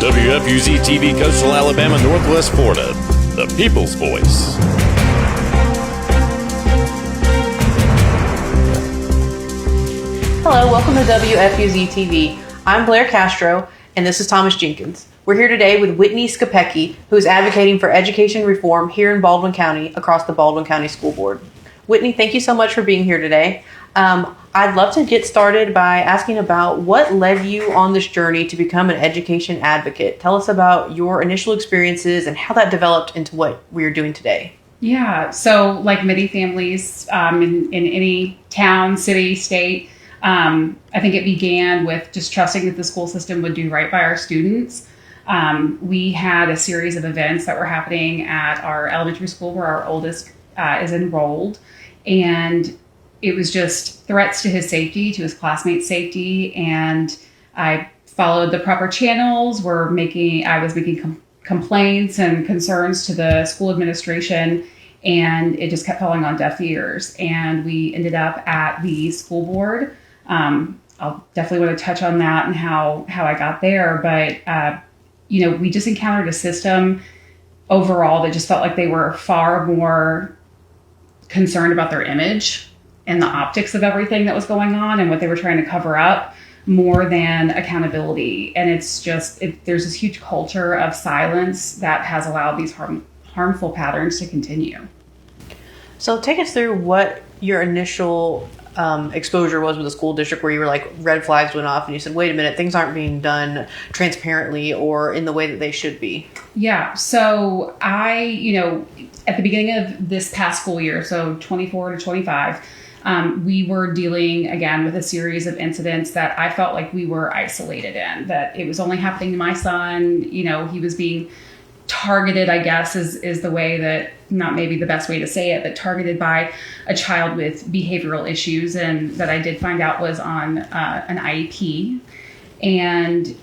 WFUZ-TV, Coastal Alabama, Northwest Florida, the People's Voice. Hello, welcome to WFUZ-TV. I'm Blair Castro, and this is Thomas Jenkins. We're here today with Whitney Scapecchi, who is advocating for education reform here in Baldwin County across the Baldwin County School Board. Whitney, thank you so much for being here today. I'd love to get started by asking about what led you on this journey to become an education advocate. Tell us about your initial experiences and how that developed into what we are doing today. Yeah, so like many families in any town, city, state, I think it began with just trusting that the school system would do right by our students. We had a series of events that were happening at our elementary school where our oldest is enrolled, and it was just threats to his safety, to his classmates' safety, and I followed the proper channels. I was making complaints and concerns to the school administration, and it just kept falling on deaf ears. And we ended up at the school board. I'll definitely want to touch on that and how I got there, but we just encountered a system overall that just felt like they were far more concerned about their image and the optics of everything that was going on and what they were trying to cover up more than accountability. And it's just, there's this huge culture of silence that has allowed these harmful patterns to continue. So take us through what your initial exposure was with the school district, where you were like, red flags went off and you said, wait a minute, things aren't being done transparently or in the way that they should be. Yeah. So at the beginning of this past school year, so 24 to 25, we were dealing again with a series of incidents that I felt like we were isolated in, that it was only happening to my son. He was being targeted, I guess, is the way that, not maybe the best way to say it, but targeted by a child with behavioral issues, and that I did find out was on an IEP. And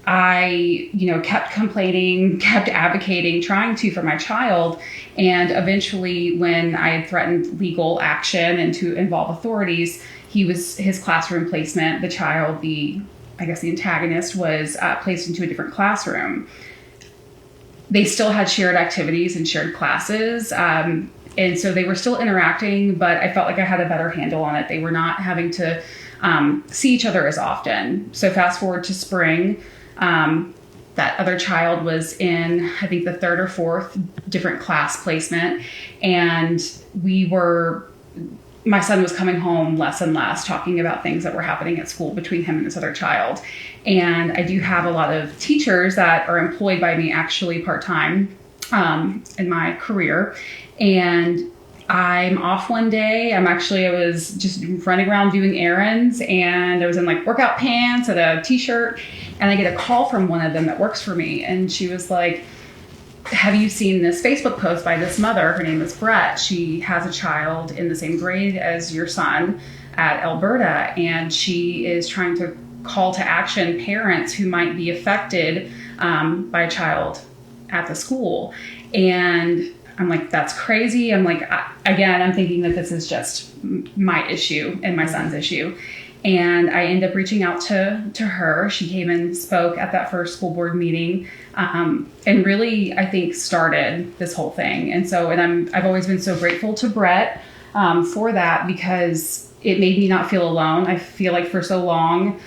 I, kept complaining, kept advocating, trying to for my child. And eventually, when I had threatened legal action and to involve authorities, his classroom placement, the child, the antagonist, was placed into a different classroom. They still had shared activities and shared classes. And so they were still interacting, but I felt like I had a better handle on it. They were not having to see each other as often. So fast forward to spring, that other child was in, I think, the third or fourth different class placement. And my son was coming home less and less, talking about things that were happening at school between him and this other child. And I do have a lot of teachers that are employed by me actually part-time in my career. And I'm off one day. I was just running around doing errands, and I was in like workout pants and a t-shirt, and I get a call from one of them that works for me. And she was like, have you seen this Facebook post by this mother? Her name is Brett. She has a child in the same grade as your son at Alberta, and she is trying to call to action parents who might be affected by a child at the school. And I'm like, that's crazy. I'm like, I'm thinking that this is just my issue and my son's issue. And I end up reaching out to her. She came and spoke at that first school board meeting, and really, I think, started this whole thing. And I've always been so grateful to Brett for that, because it made me not feel alone. I feel like for so long,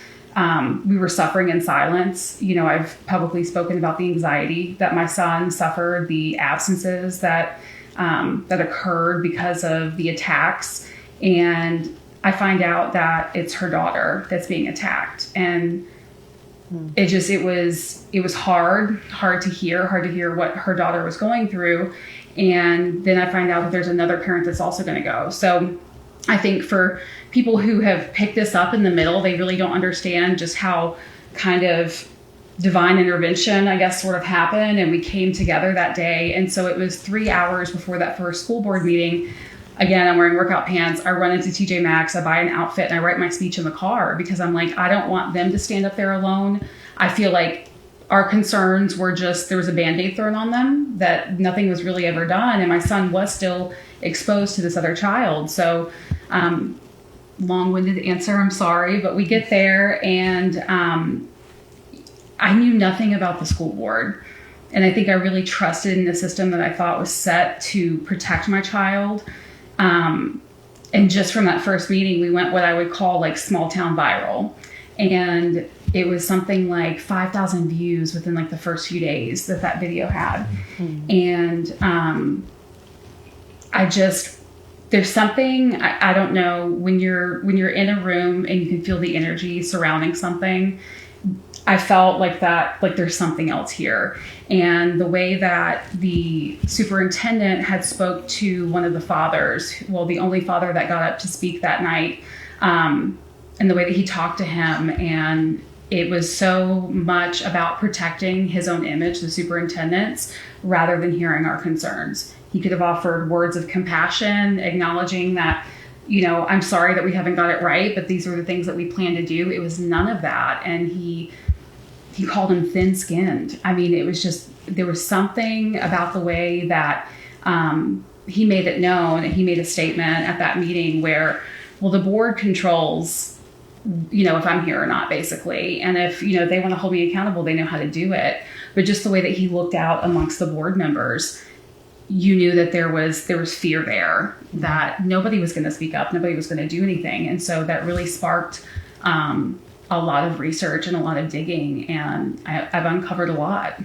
we were suffering in silence. I've publicly spoken about the anxiety that my son suffered, the absences that occurred because of the attacks. And I find out that it's her daughter that's being attacked. And it was hard to hear what her daughter was going through. And then I find out that there's another parent that's also going to go. So I think for people who have picked this up in the middle, they really don't understand just how kind of divine intervention, I guess, sort of happened. And we came together that day. And so it was 3 hours before that first school board meeting. Again, I'm wearing workout pants. I run into TJ Maxx, I buy an outfit, and I write my speech in the car, because I'm like, I don't want them to stand up there alone. I feel like our concerns were just, there was a Band-Aid thrown on them, that nothing was really ever done. And my son was still exposed to this other child. So long-winded answer, I'm sorry, but we get there, and I knew nothing about the school board. And I think I really trusted in the system that I thought was set to protect my child. And just from that first meeting, we went what I would call like small town viral. And it was something like 5,000 views within like the first few days that video had. Mm-hmm. And there's something, I don't know, when you're in a room and you can feel the energy surrounding something, I felt like that, like there's something else here. And the way that the superintendent had spoke to one of the fathers, well, the only father that got up to speak that night, and the way that he talked to him, and it was so much about protecting his own image, the superintendent's, rather than hearing our concerns. He could have offered words of compassion, acknowledging that, I'm sorry that we haven't got it right, but these are the things that we plan to do. It was none of that. And he called him thin-skinned. I mean, it was just, there was something about the way that he made it known, and he made a statement at that meeting where, well, the board controls, if I'm here or not, basically. And if, they want to hold me accountable, they know how to do it. But just the way that he looked out amongst the board members, you knew that there was fear there, that nobody was going to speak up, nobody was going to do anything. And so that really sparked a lot of research and a lot of digging, and I've uncovered a lot.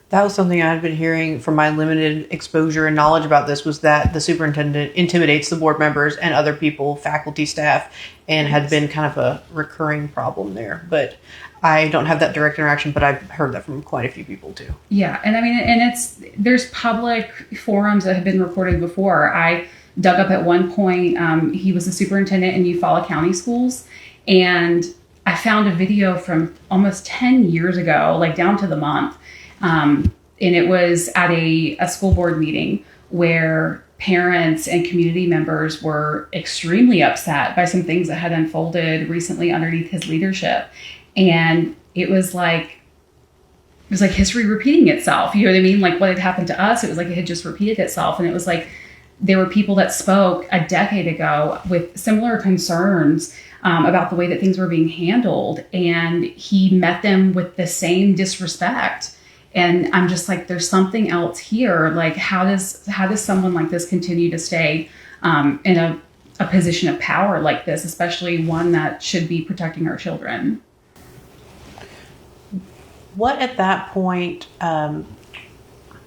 That was something I'd been hearing from my limited exposure and knowledge about this, was that the superintendent intimidates the board members and other people, faculty, staff, and had been kind of a recurring problem there. But I don't have that direct interaction, but I've heard that from quite a few people too. Yeah. And I mean, there's public forums that have been recorded before. I dug up at one point, he was the superintendent in Eufaula County schools, and I found a video from almost 10 years ago, like down to the month. And it was at a school board meeting where parents and community members were extremely upset by some things that had unfolded recently underneath his leadership. And it was like history repeating itself. You know what I mean? Like what had happened to us, it was like it had just repeated itself. And it was like there were people that spoke a decade ago with similar concerns about the way that things were being handled. And he met them with the same disrespect. And I'm just like, there's something else here. Like, how does someone like this continue to stay in a position of power like this, especially one that should be protecting our children? What at that point,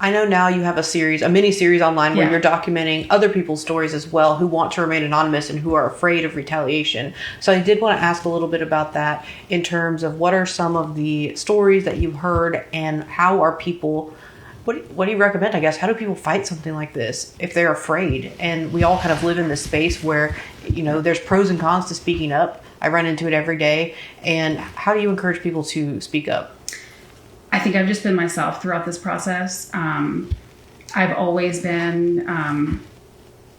I know now you have a mini series online where you're documenting other people's stories as well, who want to remain anonymous and who are afraid of retaliation. So I did want to ask a little bit about that in terms of what are some of the stories that you've heard, and how are people, what do you recommend, I guess? How do people fight something like this if they're afraid? And we all kind of live in this space where, there's pros and cons to speaking up. I run into it every day. And how do you encourage people to speak up? I think I've just been myself throughout this process. I've always been,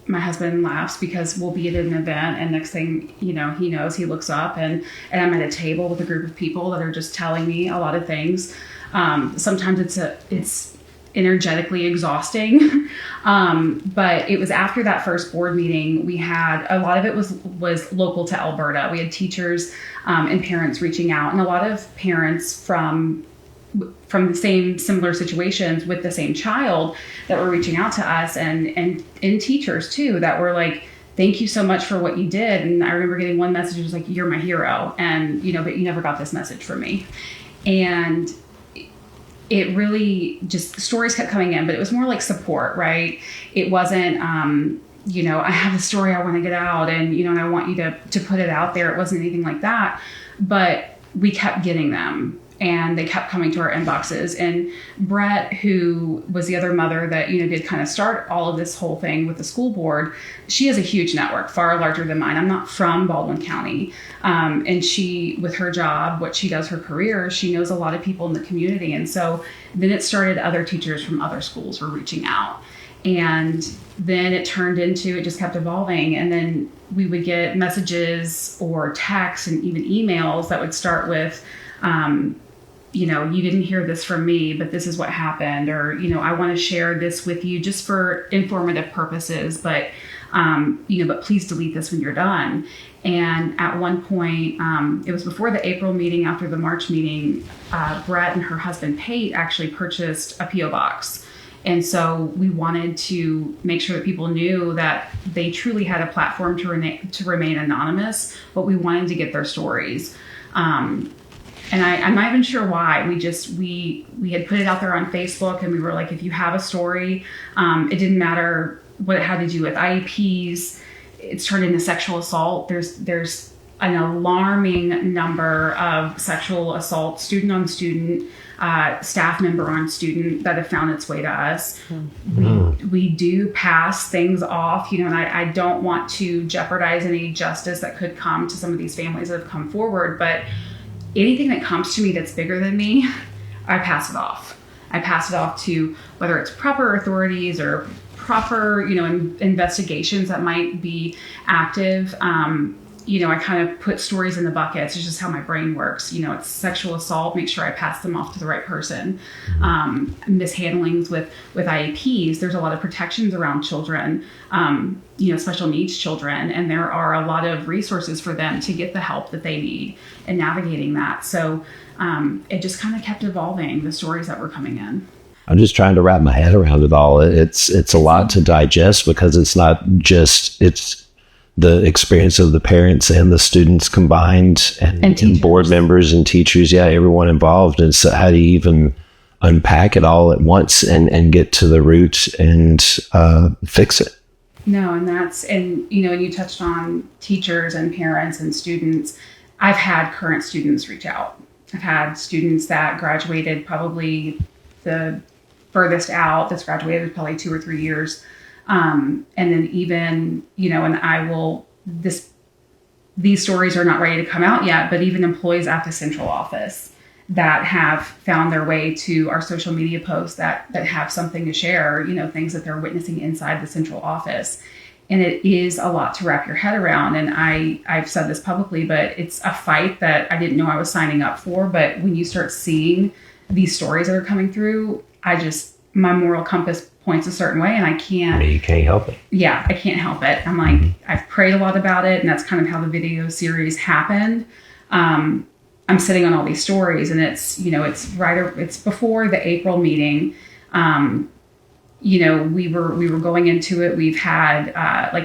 my husband laughs because we'll be at an event and next thing, he knows, he looks up and I'm at a table with a group of people that are just telling me a lot of things. Sometimes it's energetically exhausting. But it was after that first board meeting, we had, a lot of it was local to Alberta. We had teachers and parents reaching out, and a lot of parents from the same similar situations with the same child that were reaching out to us, and teachers too, that were like, thank you so much for what you did. And I remember getting one message that was like, you're my hero. And, but you never got this message from me. And it really just, stories kept coming in, but it was more like support, right? It wasn't, I have a story I want to get out and, and I want you to put it out there. It wasn't anything like that, but we kept getting them. And they kept coming to our inboxes. And Brett, who was the other mother that, did kind of start all of this whole thing with the school board, she has a huge network, far larger than mine. I'm not from Baldwin County. And she, with her job, what she does, her career, she knows a lot of people in the community. And so then it started, other teachers from other schools were reaching out. And then it turned into, it just kept evolving. And then we would get messages or texts and even emails that would start with, you didn't hear this from me, but this is what happened. Or, I want to share this with you just for informative purposes. But but please delete this when you're done. And at one point, it was before the April meeting, after the March meeting, Brett and her husband, Pate, actually purchased a P.O. box. And so we wanted to make sure that people knew that they truly had a platform to remain anonymous, but we wanted to get their stories. And I'm not even sure why. We had put it out there on Facebook, and we were like, if you have a story, it didn't matter what it had to do with IEPs. It's turned into sexual assault. There's an alarming number of sexual assault, student on student, staff member on student, that have found its way to us. We do pass things off, and I don't want to jeopardize any justice that could come to some of these families that have come forward, but anything that comes to me that's bigger than me, I pass it off. I pass it off to whether it's proper authorities or proper, investigations that might be active. I kind of put stories in the buckets. It's just how my brain works. It's sexual assault, make sure I pass them off to the right person. Mishandlings with IEPs, there's a lot of protections around children, special needs children, and there are a lot of resources for them to get the help that they need in navigating that. So it just kind of kept evolving, the stories that were coming in. I'm just trying to wrap my head around it all. It's a lot to digest, because it's not just, it's the experience of the parents and the students combined, and board members and teachers. Yeah, everyone involved. And so how do you even unpack it all at once and get to the root and fix it? No, and you touched on teachers and parents and students. I've had current students reach out. I've had students that graduated probably the furthest out, that's graduated probably 2 or 3 years. And then even, and these stories are not ready to come out yet, but even employees at the central office that have found their way to our social media posts that have something to share, things that they're witnessing inside the central office. And it is a lot to wrap your head around. And I've said this publicly, but it's a fight that I didn't know I was signing up for. But when you start seeing these stories that are coming through, my moral compass points a certain way, and I can't. You can't help it. Yeah, I can't help it. I'm like, I've prayed a lot about it, and that's kind of how the video series happened. I'm sitting on all these stories, and it's before the April meeting. We were going into it. We've had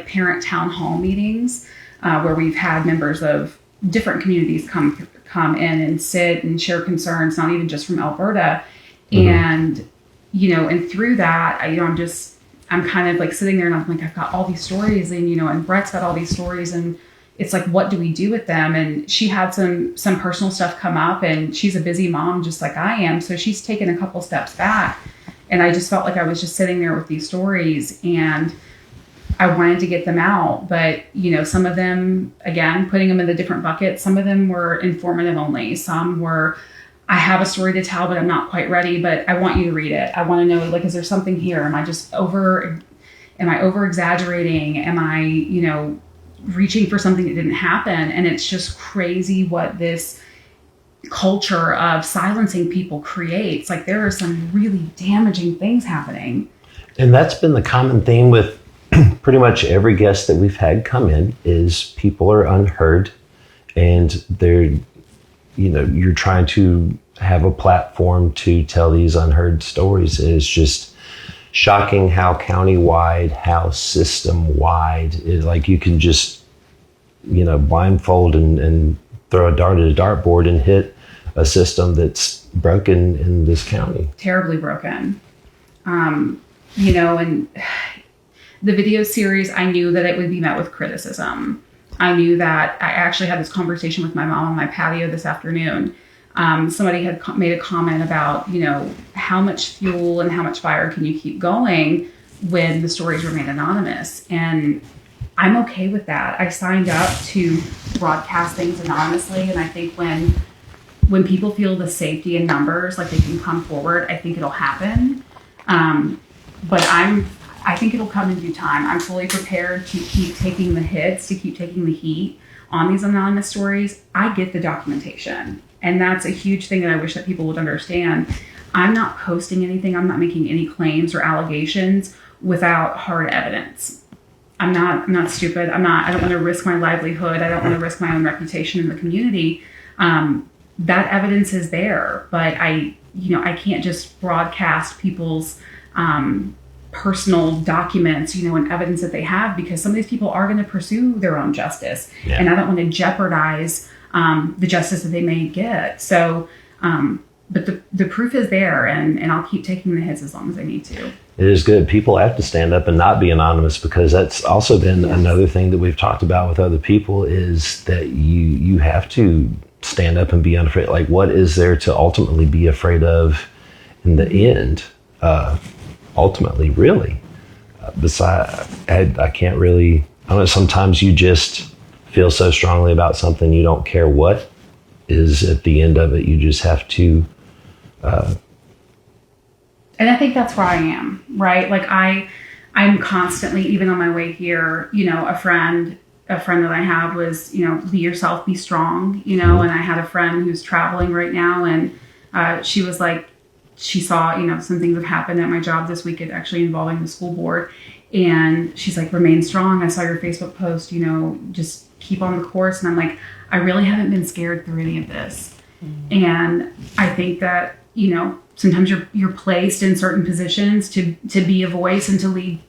parent town hall meetings where we've had members of different communities come in and sit and share concerns, not even just from Alberta. And, and through that, I'm kind of like sitting there, and I'm like, I've got all these stories, and Brett's got all these stories, and it's like, what do we do with them? And she had some personal stuff come up, and she's a busy mom just like I am. So she's taken a couple steps back, and I just felt like I was just sitting there with these stories, and I wanted to get them out. But, some of them, again, putting them in the different buckets, some of them were informative only. Some were, I have a story to tell, but I'm not quite ready, but I want you to read it. I want to know, is there something here? Am I over exaggerating? Am I, reaching for something that didn't happen? And it's just crazy what this culture of silencing people creates. Like, there are some really damaging things happening. And that's been the common theme with pretty much every guest that we've had come in, is people are unheard, and they're, you're trying to have a platform to tell these unheard stories. It's just shocking how county-wide, how system-wide, you can just, blindfold and throw a dart at a dartboard and hit a system that's broken in this county. Terribly broken. And the video series, I knew that it would be met with criticism. I knew that. I actually had this conversation with my mom on my patio this afternoon. Somebody had made a comment about, how much fuel and how much fire can you keep going when the stories remain anonymous? And I'm okay with that. I signed up to broadcast things anonymously, and I think when people feel the safety in numbers, like they can come forward, I think it'll happen. But I think it'll come in due time. I'm fully prepared to keep taking the hits, to keep taking the heat on these anonymous stories. I get the documentation. And that's a huge thing that I wish that people would understand. I'm not posting anything. I'm not making any claims or allegations without hard evidence. I'm not stupid. I don't want to risk my livelihood. I don't want to risk my own reputation in the community. That evidence is there, but I can't just broadcast people's personal documents, and evidence that they have, because some of these people are going to pursue their own justice. Yeah. And I don't want to jeopardize the justice that they may get. So, but the proof is there, and I'll keep taking the hits as long as I need to. It is good. People have to stand up and not be anonymous, because that's also been another thing that we've talked about with other people, is that you have to stand up and be unafraid. Like, what is there to ultimately be afraid of in the end? Ultimately, really. Besides, I can't really, I don't know, sometimes you just feel so strongly about something, you don't care what is at the end of it. You just have to. And I think that's where I am, right? Like I'm constantly, even on my way here, a friend that I have was, be yourself, be strong, and I had a friend who's traveling right now, and she was like, she saw, some things have happened at my job this week, actually involving the school board. And she's like, remain strong. I saw your Facebook post, just keep on the course. And I'm like, I really haven't been scared through any of this. Mm-hmm. And I think that, sometimes you're placed in certain positions to be a voice and to lead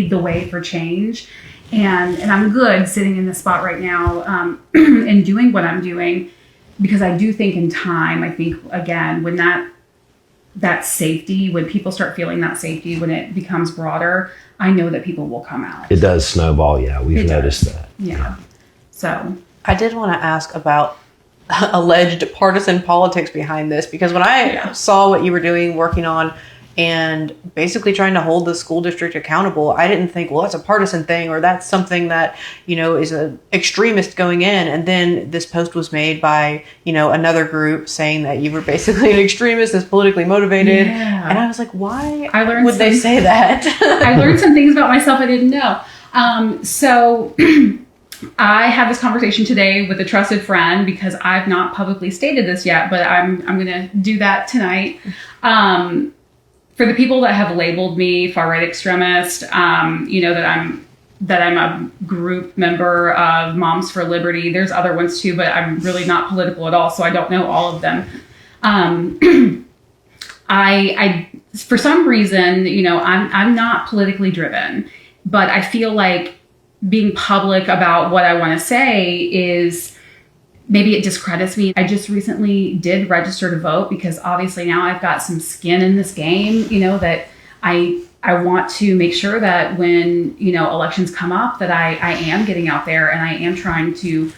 the way for change. And I'm good sitting in this spot right now, and doing what I'm doing, because I do think in time, I think, again, when that safety, when people start feeling that safety, when it becomes broader, I know that people will come out. It does snowball. Yeah, we've noticed that. Yeah. So I did want to ask about alleged partisan politics behind this, because when I saw what you were doing, working on, and basically trying to hold the school district accountable, I didn't think, well, that's a partisan thing, or that's something that, is an extremist going in. And then this post was made by, another group saying that you were basically an extremist that's politically motivated. Yeah. And I was like, why would they say that? I learned some things about myself I didn't know. So I had this conversation today with a trusted friend, because I've not publicly stated this yet, but I'm going to do that tonight. For the people that have labeled me far-right extremist, that I'm a group member of Moms for Liberty. There's other ones too, but I'm really not political at all, so I don't know all of them. I for some reason, I'm not politically driven, but I feel like being public about what I want to say is, maybe it discredits me. I just recently did register to vote, because obviously now I've got some skin in this game, that I want to make sure that when, elections come up, that I am getting out there and I am trying to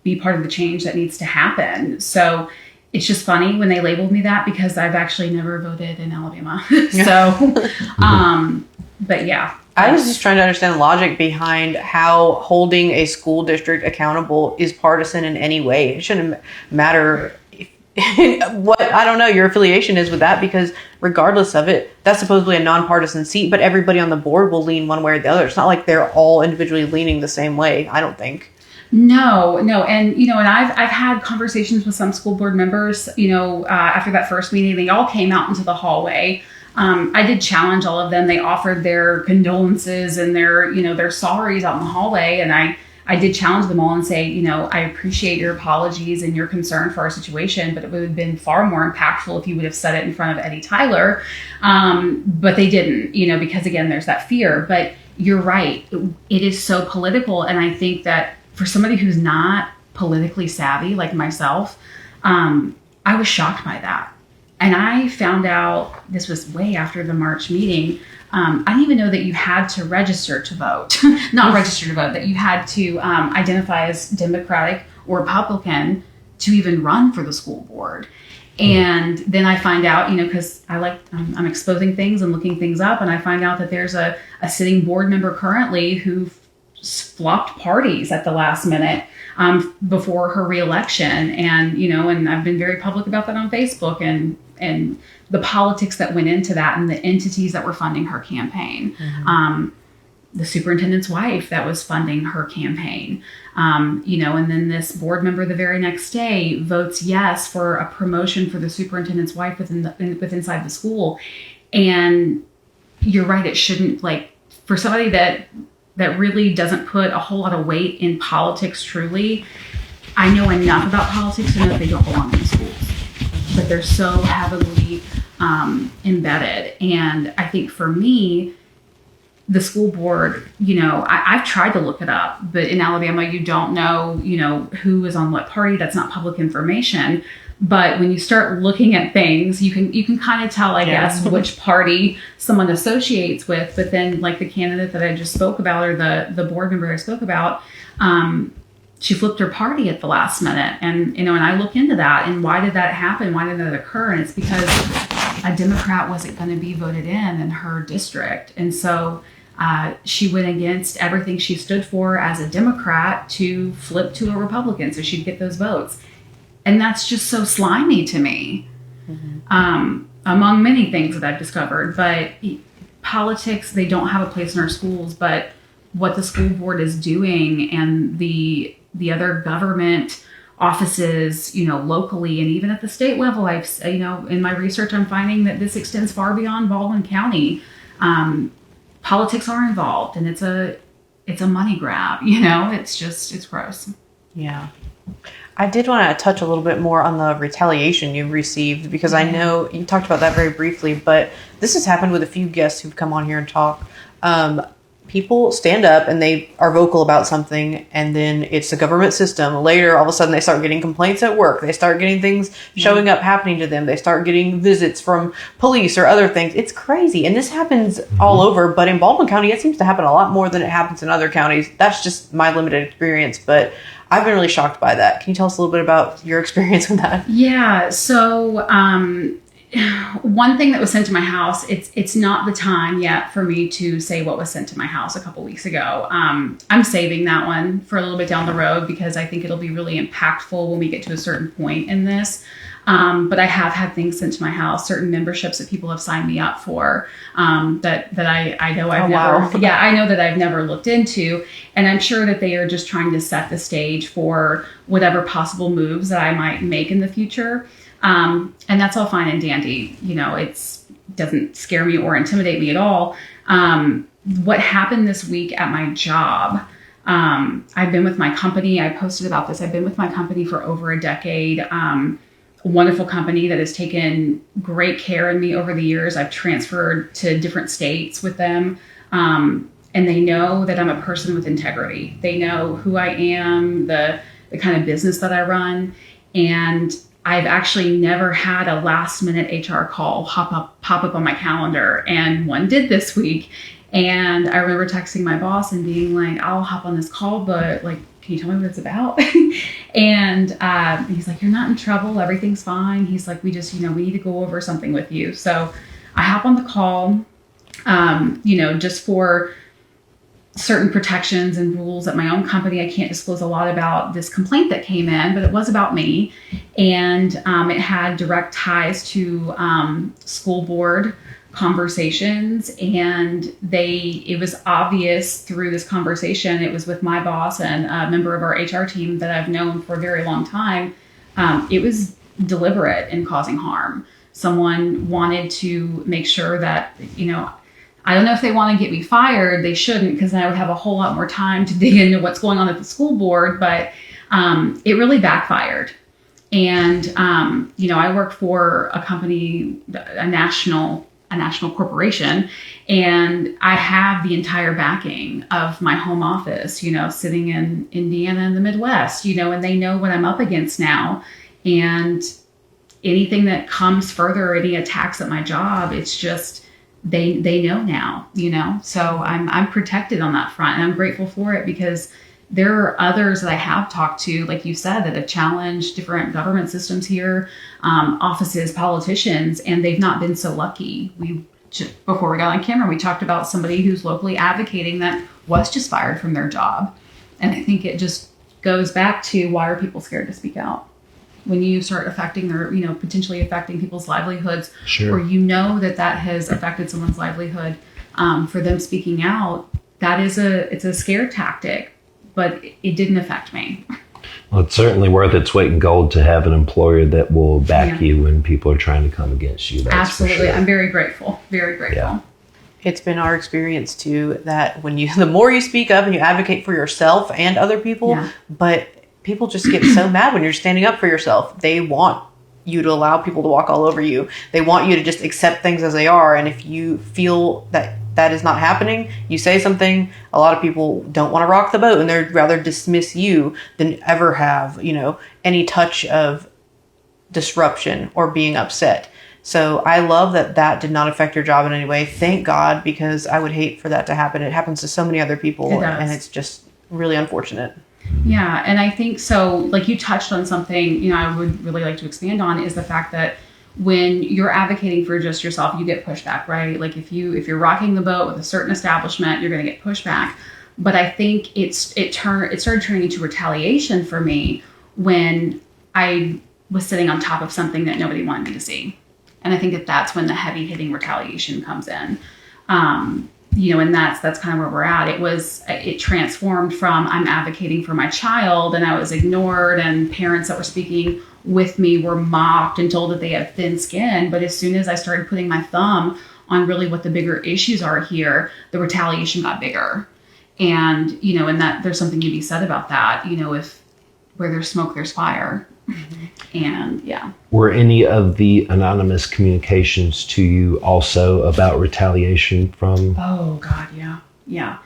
be part of the change that needs to happen. So it's just funny when they labeled me that, because I've actually never voted in Alabama. So, but yeah. I was just trying to understand the logic behind how holding a school district accountable is partisan in any way. It shouldn't matter what, I don't know, your affiliation is with that, because regardless of it, that's supposedly a nonpartisan seat, but everybody on the board will lean one way or the other. It's not like they're all individually leaning the same way, I don't think. No. And, and I've had conversations with some school board members, after that first meeting, they all came out into the hallway. I did challenge all of them. They offered their condolences and their sorries out in the hallway. And I did challenge them all and say, I appreciate your apologies and your concern for our situation, but it would have been far more impactful if you would have said it in front of Eddie Tyler. But they didn't, because again, there's that fear. But you're right. It is so political. And I think that for somebody who's not politically savvy like myself, I was shocked by that. And I found out, this was way after the March meeting, I didn't even know that you had to register to vote. Not register to vote, that you had to identify as Democratic or Republican to even run for the school board. And then I find out, because I'm exposing things and looking things up, and I find out that there's a sitting board member currently who flopped parties at the last minute before her reelection. And, and I've been very public about that on Facebook, and the politics that went into that, and the entities that were funding her campaign. Mm-hmm. The superintendent's wife that was funding her campaign, and then this board member the very next day votes yes for a promotion for the superintendent's wife inside the school. And you're right, it shouldn't, for somebody that that really doesn't put a whole lot of weight in politics truly. I know enough about politics to know that they don't belong in the schools, but they're so heavily embedded. And I think for me, the school board, I've tried to look it up, but in Alabama, you don't know, who is on what party. That's not public information. But when you start looking at things, you can kind of tell, I guess, which party someone associates with. But then, like the candidate that I just spoke about, or the board member I spoke about, she flipped her party at the last minute. And, and I look into that, and why did that happen? Why did that occur? And it's because a Democrat wasn't going to be voted in her district. And so she went against everything she stood for as a Democrat to flip to a Republican so she'd get those votes. And that's just so slimy to me, among many things that I've discovered. But politics, they don't have a place in our schools. But what the school board is doing, and the other government offices, locally and even at the state level, in my research, I'm finding that this extends far beyond Baldwin County. Politics are involved, and it's a money grab. It's gross. Yeah. I did want to touch a little bit more on the retaliation you've received, because I know you talked about that very briefly, but this has happened with a few guests who've come on here and talk. People stand up and they are vocal about something, and then it's the government system. Later, all of a sudden, they start getting complaints at work. They start getting things showing up happening to them. They start getting visits from police or other things. It's crazy. And this happens all over, but in Baldwin County, it seems to happen a lot more than it happens in other counties. That's just my limited experience, but I've been really shocked by that. Can you tell us a little bit about your experience with that? Yeah. So, one thing that was sent to my house, it's not the time yet for me to say what was sent to my house a couple weeks ago. I'm saving that one for a little bit down the road, because I think it'll be really impactful when we get to a certain point in this. But I have had things sent to my house, certain memberships that people have signed me up for, that I know I know that I've never looked into. And I'm sure that they are just trying to set the stage for whatever possible moves that I might make in the future. And that's all fine and dandy. It doesn't scare me or intimidate me at all. What happened this week at my job, I've been with my company. I posted about this. I've been with my company for over a decade. A wonderful company that has taken great care of me over the years. I've transferred to different states with them. And they know that I'm a person with integrity. They know who I am, the kind of business that I run. And I've actually never had a last minute HR call pop up on my calendar. And one did this week. And I remember texting my boss and being like, I'll hop on this call, but can you tell me what it's about? And he's like, you're not in trouble. Everything's fine. He's like, we just, we need to go over something with you. So I hop on the call, just for certain protections and rules at my own company. I can't disclose a lot about this complaint that came in, but it was about me. And it had direct ties to school board conversations. And it was obvious through this conversation, it was with my boss and a member of our HR team that I've known for a very long time. It was deliberate in causing harm. Someone wanted to make sure that, I don't know if they want to get me fired. They shouldn't, because then I would have a whole lot more time to dig into what's going on at the school board. But it really backfired. And, I work for a company, a national corporation, and I have the entire backing of my home office, sitting in Indiana in the Midwest, and they know what I'm up against now. And anything that comes further, any attacks at my job, it's just, they know now, so I'm protected on that front, and I'm grateful for it, because there are others that I have talked to, like you said, that have challenged different government systems here, offices, politicians, and they've not been so lucky. Before we got on camera, we talked about somebody who's locally advocating that was just fired from their job. And I think it just goes back to, why are people scared to speak out? When you start affecting their, potentially affecting people's livelihoods, Sure. or that has affected someone's livelihood, for them speaking out, it's a scare tactic, but it didn't affect me. Well, it's certainly worth its weight in gold to have an employer that will back you when people are trying to come against you. That's Absolutely. for sure. I'm very grateful. Very grateful. Yeah. It's been our experience too that the more you speak up and you advocate for yourself and other people, but people just get so mad when you're standing up for yourself. They want you to allow people to walk all over you. They want you to just accept things as they are. And if you feel that is not happening, you say something, a lot of people don't want to rock the boat and they'd rather dismiss you than ever have, any touch of disruption or being upset. So I love that did not affect your job in any way. Thank God, because I would hate for that to happen. It happens to so many other people, and it's just really unfortunate. Yeah, and I think so, like you touched on something, I would really like to expand on is the fact that when you're advocating for just yourself, you get pushback, right? Like if you're rocking the boat with a certain establishment, you're going to get pushback. But I think it started turning into retaliation for me when I was sitting on top of something that nobody wanted me to see. And I think that's when the heavy hitting retaliation comes in. And that's kind of where we're at. It transformed from I'm advocating for my child and I was ignored, and parents that were speaking with me were mocked and told that they had thin skin. But as soon as I started putting my thumb on really what the bigger issues are here, the retaliation got bigger. And, and that there's something to be said about that, if where there's smoke, there's fire. And were any of the anonymous communications to you also about retaliation from? Oh God, yeah.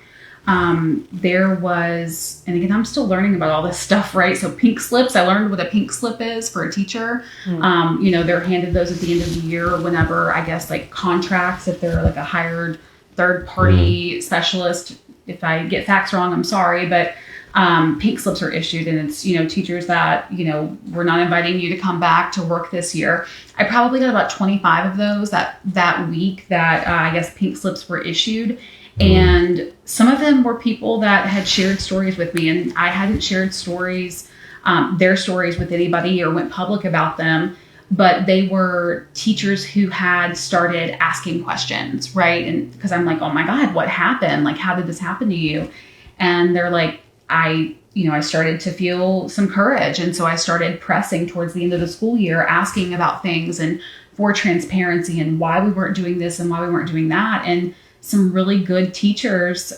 There was, and again, I'm still learning about all this stuff, right? So pink slips, I learned what a pink slip is for a teacher. They're handed those at the end of the year whenever, I guess, like contracts, if they're like a hired third party specialist. If I get facts wrong, I'm sorry, but pink slips are issued, and it's, teachers that, we're not inviting you to come back to work this year. I probably got about 25 of those that week that I guess pink slips were issued. And some of them were people that had shared stories with me, and I hadn't shared their stories with anybody or went public about them, but they were teachers who had started asking questions, right? And because I'm like, oh my God, what happened? Like, how did this happen to you? And they're like, I started to feel some courage. And so I started pressing towards the end of the school year, asking about things and for transparency and why we weren't doing this and why we weren't doing that. And some really good teachers,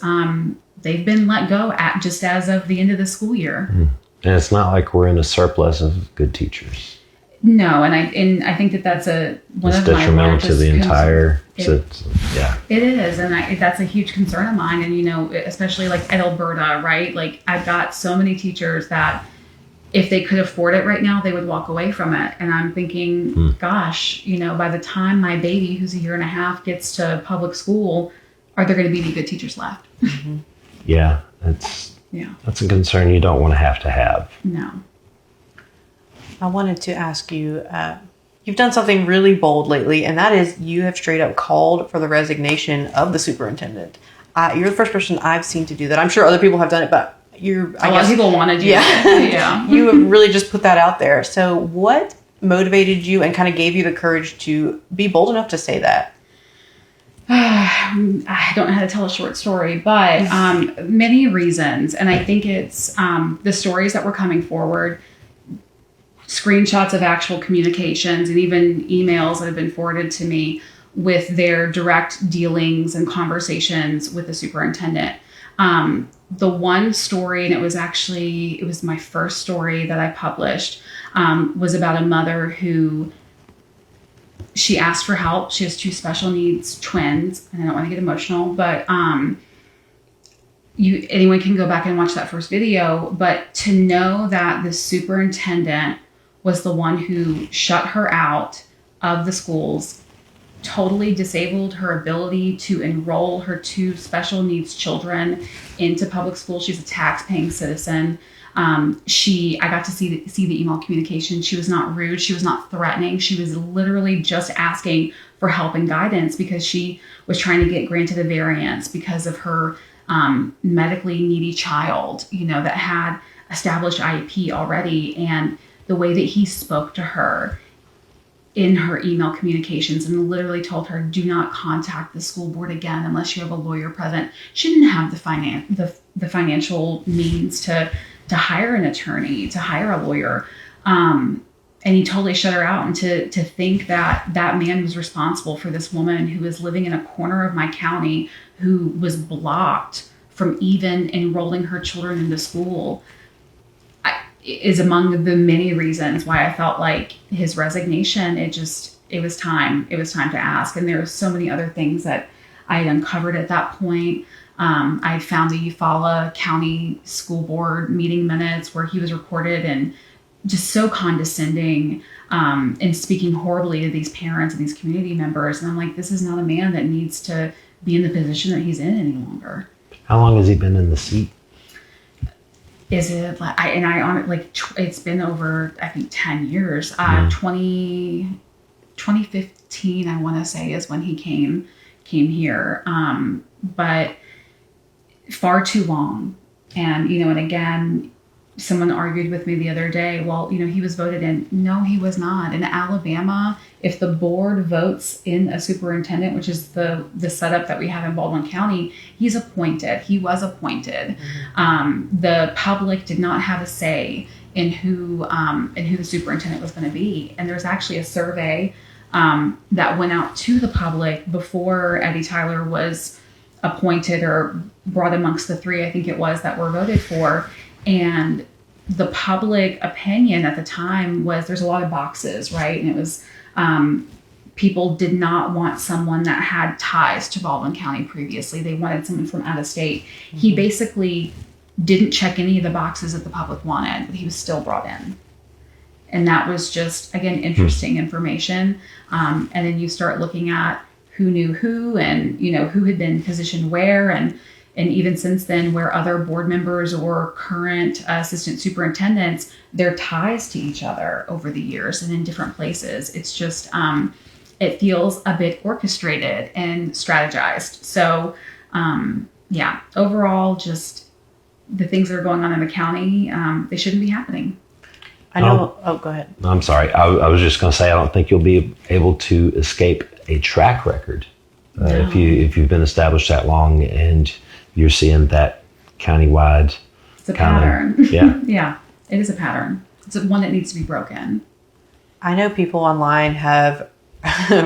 they've been let go just as of the end of the school year. And it's not like we're in a surplus of good teachers. No, and I think that's one of my detrimental to the entire. It is, and that's a huge concern of mine. And especially like at Alberta, right? Like I've got so many teachers that if they could afford it right now, they would walk away from it. And I'm thinking, gosh, by the time my baby, who's a year and a half, gets to public school, are there going to be any good teachers left? Yeah, that's a concern you don't want to have. No. I wanted to ask you, you've done something really bold lately, and that is you have straight up called for the resignation of the superintendent. You're the first person I've seen to do that. I'm sure other people have done it, but a lot of people want to do it. Yeah. You have really just put that out there. So what motivated you and kind of gave you the courage to be bold enough to say that? I don't know how to tell a short story, but many reasons. And I think it's the stories that were coming forward, screenshots of actual communications, and even emails that have been forwarded to me with their direct dealings and conversations with the superintendent. The one story, and it was my first story that I published, was about a mother who, she asked for help. She has 2 special needs twins, and I don't want to get emotional, but anyone can go back and watch that first video. But to know that the superintendent was the one who shut her out of the schools, totally disabled her ability to enroll her 2 special needs children into public school. She's a tax-paying citizen. I got to see the email communication. She was not rude. She was not threatening. She was literally just asking for help and guidance because she was trying to get granted a variance because of her medically needy child, that had established IEP already. And the way that he spoke to her in her email communications and literally told her, do not contact the school board again unless you have a lawyer present. She didn't have the financial means to hire an attorney, to hire a lawyer. and he totally shut her out. And to think that that man was responsible for this woman who was living in a corner of my county, who was blocked from even enrolling her children into school, is among the many reasons why I felt like his resignation, it was time to ask. And there were so many other things that I had uncovered at that point. I found the Eufaula County School Board meeting minutes where he was recorded and just so condescending, and speaking horribly to these parents and these community members. And I'm like, this is not a man that needs to be in the position that he's in any longer. How long has he been in the seat? Is it, it's been over, I think, 10 years. 2015, I want to say, is when he came here. But far too long. And, and again, someone argued with me the other day, well, he was voted in. No, he was not. In Alabama, if the board votes in a superintendent, which is the setup that we have in Baldwin County, he was appointed. Mm-hmm. The public did not have a say in who the superintendent was going to be. And there's actually a survey that went out to the public before Eddie Tyler was appointed or brought amongst the three, I think it was, that were voted for. And the public opinion at the time was there's a lot of boxes, right? And it was people did not want someone that had ties to Baldwin County previously. They wanted someone from out of state. Mm-hmm. He basically didn't check any of the boxes that the public wanted, but he was still brought in. And that was just, again, interesting information. And then you start looking at who knew who and, who had been positioned where. And even since then, where other board members or current assistant superintendents, their ties to each other over the years and in different places. It's just, it feels a bit orchestrated and strategized. So, overall, just the things that are going on in the county, they shouldn't be happening. I know. Go ahead. I'm sorry. I was just going to say, I don't think you'll be able to escape a track record No. if you've been established that long and you're seeing that countywide. It's a pattern. Yeah. Yeah, it is a pattern. It's one that needs to be broken. I know people online have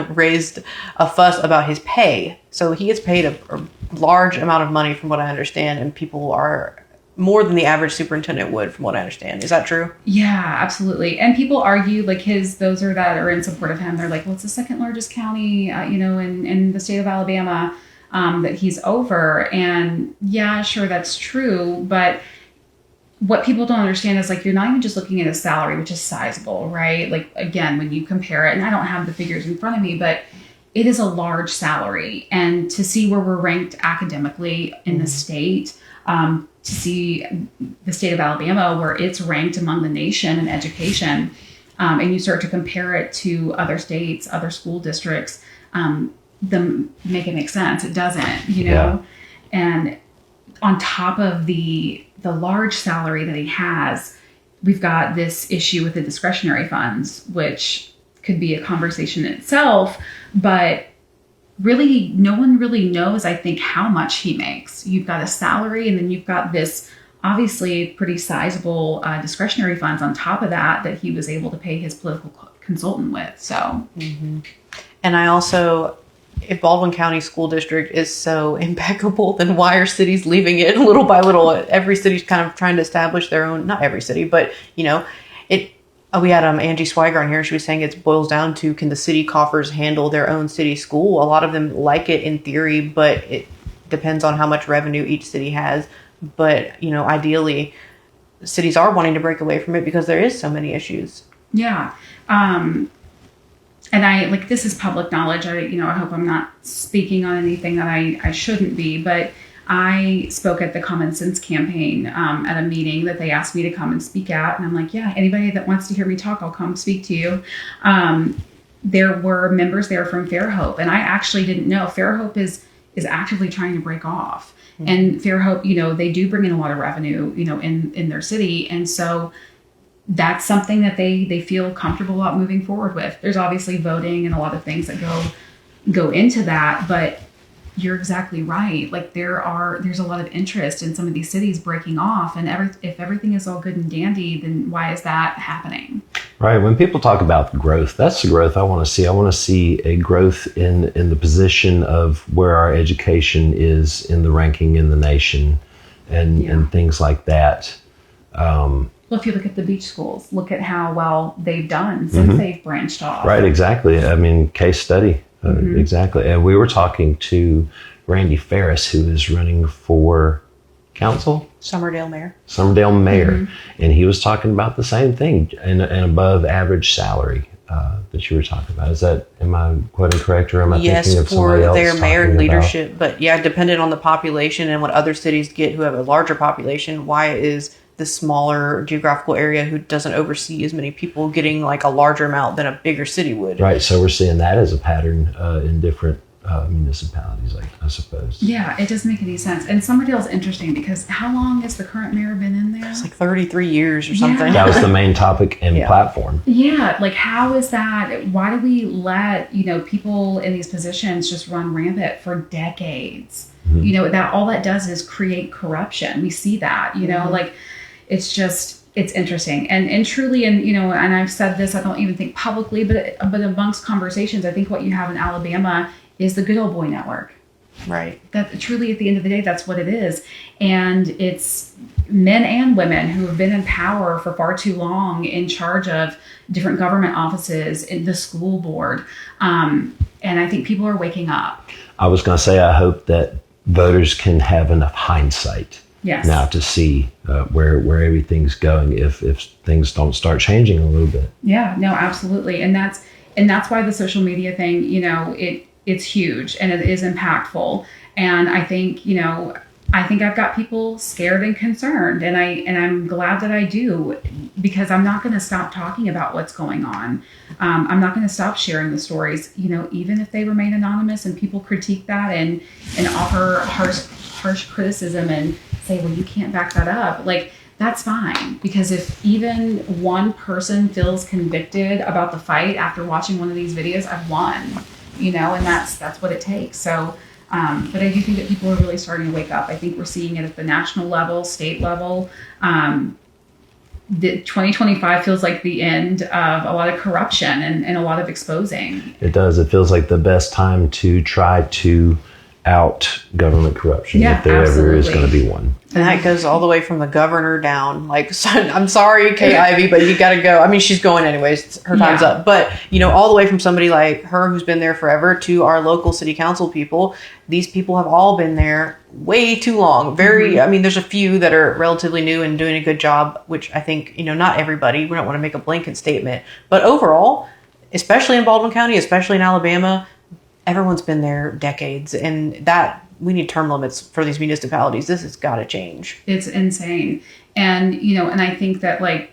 raised a fuss about his pay. So he gets paid a large amount of money from what I understand, and people are more than the average superintendent would from what I understand. Is that true? Yeah, absolutely. And people argue like those that are in support of him, they're like, well, it's the second largest county, in the state of Alabama. That he's over. And yeah, sure, that's true. But what people don't understand is like, you're not even just looking at a salary, which is sizable, right? Like, again, when you compare it, and I don't have the figures in front of me, but it is a large salary. And to see where we're ranked academically in the state, to see the state of Alabama, where it's ranked among the nation in education, and you start to compare it to other states, other school districts, them make it make sense. It doesn't, Yeah. And on top of the large salary that he has, we've got this issue with the discretionary funds, which could be a conversation in itself, but really no one really knows, I think, how much he makes. You've got a salary, and then you've got this obviously pretty sizable discretionary funds on top of that he was able to pay his political consultant with. So, mm-hmm. And I also, if Baldwin County School District is so impeccable, then why are cities leaving it little by little? Every city's kind of trying to establish their own, not every city, but, we had Angie Swiger on here. She was saying it boils down to, can the city coffers handle their own city school? A lot of them like it in theory, but it depends on how much revenue each city has. But, ideally, cities are wanting to break away from it because there is so many issues. Yeah. And this is public knowledge. I hope I'm not speaking on anything that I shouldn't be, but I spoke at the Common Sense campaign at a meeting that they asked me to come and speak at. And I'm like, yeah, anybody that wants to hear me talk, I'll come speak to you. There were members there from Fairhope, and I actually didn't know. Fairhope is actively trying to break off. Mm-hmm. And Fairhope, they do bring in a lot of revenue, in their city. And so that's something that they feel comfortable about moving forward with. There's obviously voting and a lot of things that go into that, but you're exactly right. Like there's a lot of interest in some of these cities breaking off, and if everything is all good and dandy, then why is that happening? Right. When people talk about growth, that's the growth I want to see. I want to see a growth in the position of where our education is in the ranking in the nation, and things like that. Well, if you look at the beach schools, look at how well they've done since they've branched off. Right, exactly. I mean, case study. Exactly. And we were talking to Randy Ferris, who is running for council? Sommerdale Mayor. Sommerdale Mayor. And he was talking about the same thing, an above average salary that you were talking about. Am I quoting correct, or am I thinking of somebody else? Yes, for their mayor talking leadership. about? But yeah, dependent on the population and what other cities get who have a larger population, why is the smaller geographical area who doesn't oversee as many people getting like a larger amount than a bigger city would? Right. So we're seeing that as a pattern in different municipalities, I suppose. Yeah, it doesn't make any sense. And Sommerdale's interesting because how long has the current mayor been in there? It's like 33 years or something. That was the main topic and platform. Yeah, like how is that? Why do we let, people in these positions just run rampant for decades? That all that does is create corruption. We see that, like it's interesting. And truly, and I've said this, I don't even think publicly, but amongst conversations, I think what you have in Alabama is the good old boy network. Right. That truly, at the end of the day, that's what it is. And it's men and women who have been in power for far too long, in charge of different government offices, in the school board. And I think people are waking up. I was going to say, I hope that voters can have enough hindsight now to see where everything's going if things don't start changing a little bit. Yeah, no, absolutely. And that's why the social media thing, it's huge and it is impactful. And I think, I've got people scared and concerned, and I'm glad that I do, because I'm not going to stop talking about what's going on. I'm not going to stop sharing the stories, even if they remain anonymous and people critique that and offer harsh criticism and say, well, you can't back that up. Like, that's fine, because if even one person feels convicted about the fight after watching one of these videos, I've won, and that's what it takes. So, but I do think that people are really starting to wake up. I think we're seeing it at the national level, state level. The 2025 feels like the end of a lot of corruption and a lot of exposing. It does. It feels like the best time to try to out government corruption, if there ever is going to be one. And that goes all the way from the governor down. Like, I'm sorry, Kay Ivey, but you got to go. I mean, she's going anyways. Her time's up. But, all the way from somebody like her who's been there forever to our local city council people. These people have all been there way too long. I mean, there's a few that are relatively new and doing a good job, which I think, not everybody. We don't want to make a blanket statement. But overall, especially in Baldwin County, especially in Alabama, everyone's been there decades, and that we need term limits for these municipalities. This has got to change. It's insane. And, and I think that like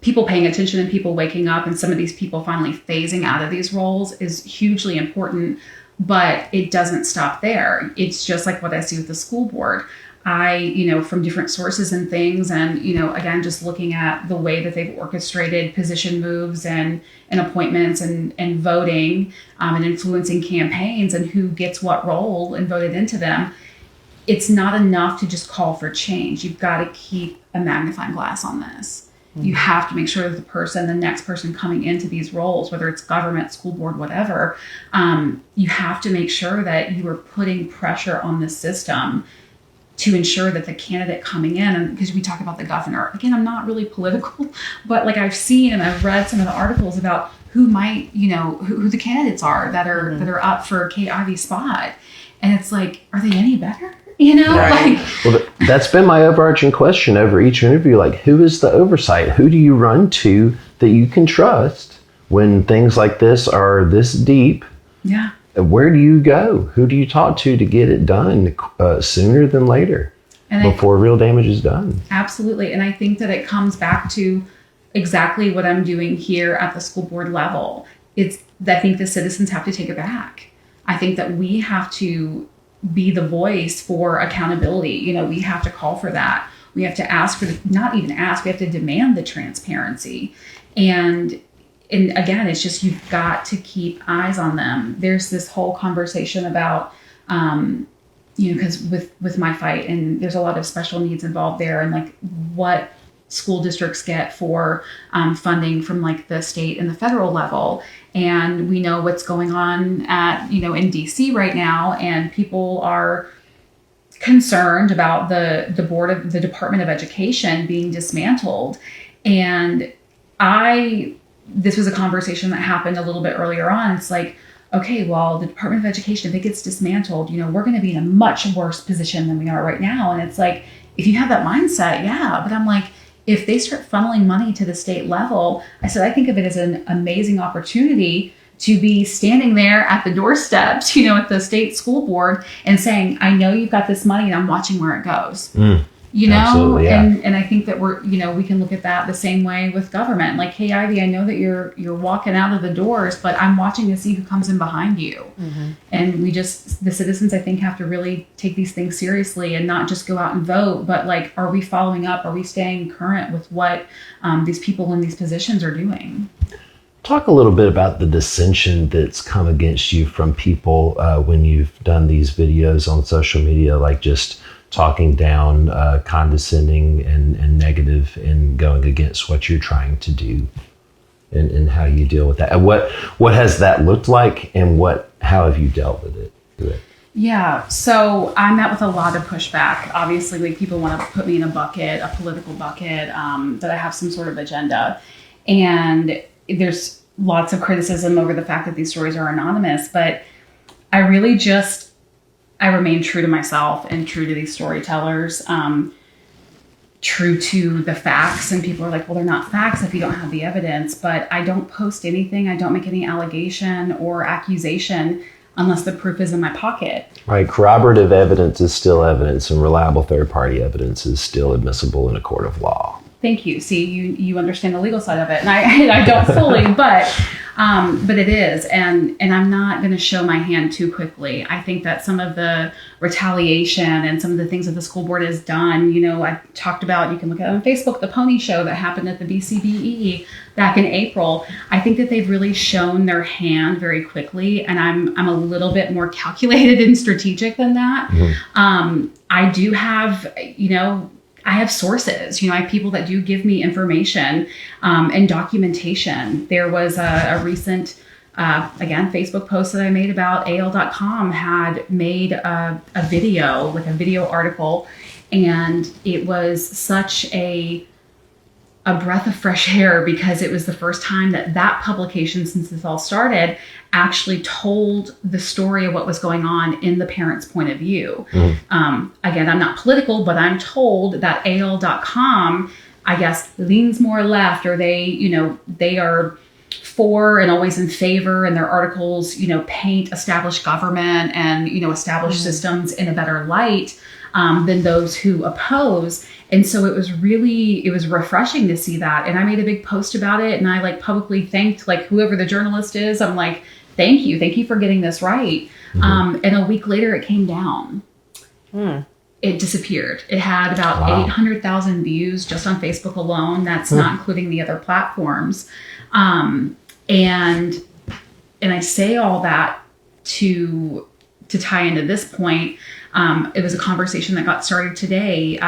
people paying attention and people waking up and some of these people finally phasing out of these roles is hugely important, but it doesn't stop there. It's just like what I see with the school board. From different sources and things, and, again, just looking at the way that they've orchestrated position moves and appointments and voting and influencing campaigns and who gets what role and voted into them, it's not enough to just call for change. You've got to keep a magnifying glass on this. Mm-hmm. You have to make sure that the next person coming into these roles, whether it's government, school board, whatever, you have to make sure that you are putting pressure on the system to ensure that the candidate coming in, and because we talk about the governor, again, I'm not really political, but like I've seen and I've read some of the articles about who might, who the candidates are that are up for Kay Ivey's spot. And it's like, are they any better? Right. Well, that's been my overarching question over each interview. Like, who is the oversight? Who do you run to that you can trust when things like this are this deep? Yeah. Where do you go? Who do you talk to get it done sooner than later, before real damage is done? Absolutely. And I think that it comes back to exactly what I'm doing here at the school board level. I think the citizens have to take it back. I think that we have to be the voice for accountability. We have to call for that. We have to ask for not even ask, we have to demand the transparency. And again, it's just, you've got to keep eyes on them. There's this whole conversation about Because with my fight, and there's a lot of special needs involved there, and like what school districts get for funding from like the state and the federal level. And we know what's going on in DC right now, and people are concerned about the Department of Education being dismantled. And this was a conversation that happened a little bit earlier on. It's like, okay, well, the Department of Education, if it gets dismantled, we're going to be in a much worse position than we are right now. And it's like, if you have that mindset, yeah. But I'm like, if they start funneling money to the state level, I think of it as an amazing opportunity to be standing there at the doorsteps, at the state school board and saying, I know you've got this money and I'm watching where it goes. Absolutely, yeah. And I think that we can look at that the same way with government. Like, hey, Ivy, I know that you're walking out of the doors, but I'm watching to see who comes in behind you. Mm-hmm. And the citizens, I think, have to really take these things seriously and not just go out and vote, but like, are we following up? Are we staying current with what these people in these positions are doing? Talk a little bit about the dissension that's come against you from people when you've done these videos on social media, like just talking down, condescending and negative, and going against what you're trying to do, and how you deal with that. And what has that looked like, and how have you dealt with it? Yeah, so I met with a lot of pushback. Obviously, like, people want to put me in a political bucket, that I have some sort of agenda. And there's lots of criticism over the fact that these stories are anonymous, but I really I remain true to myself and true to these storytellers, true to the facts. And people are like, well, they're not facts if you don't have the evidence. But I don't post anything. I don't make any allegation or accusation unless the proof is in my pocket. Right. Corroborative evidence is still evidence, and reliable third-party evidence is still admissible in a court of law. Thank you. See, you understand the legal side of it, and I don't fully, but it is, and I'm not going to show my hand too quickly. I think that some of the retaliation and some of the things that the school board has done, I talked about, you can look at it on Facebook, the pony show that happened at the BCBE back in April. I think that they've really shown their hand very quickly, and I'm a little bit more calculated and strategic than that. Mm-hmm. I do have, I have sources, I have people that do give me information and documentation. There was a recent, Facebook post that I made about AL.com had made a video, like a video article, and it was such a breath of fresh air, because it was the first time that publication, since this all started, actually told the story of what was going on in the parent's point of view. Mm-hmm. Again, I'm not political, but I'm told that AL.com, I guess, leans more left, or they are for and always in favor, and their articles, paint established government and, established mm-hmm. systems in a better light than those who oppose. And so it was refreshing to see that. And I made a big post about it, and I publicly thanked whoever the journalist is. I'm like, thank you for getting this right. Mm-hmm. And a week later it came down. It disappeared. It had about 800,000 views just on Facebook alone. That's not including the other platforms. And I say all that to tie into this point. It was a conversation that got started today.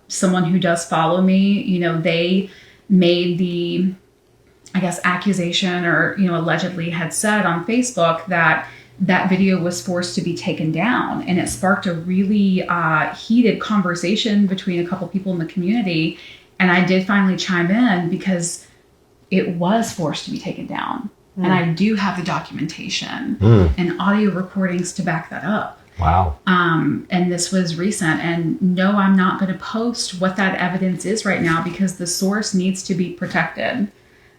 Someone who does follow me, they made the, accusation, or, allegedly had said on Facebook that video was forced to be taken down. And it sparked a really heated conversation between a couple people in the community. And I did finally chime in, because it was forced to be taken down. And I do have the documentation and audio recordings to back that up. Wow. And this was recent. And no, I'm not going to post what that evidence is right now, because the source needs to be protected.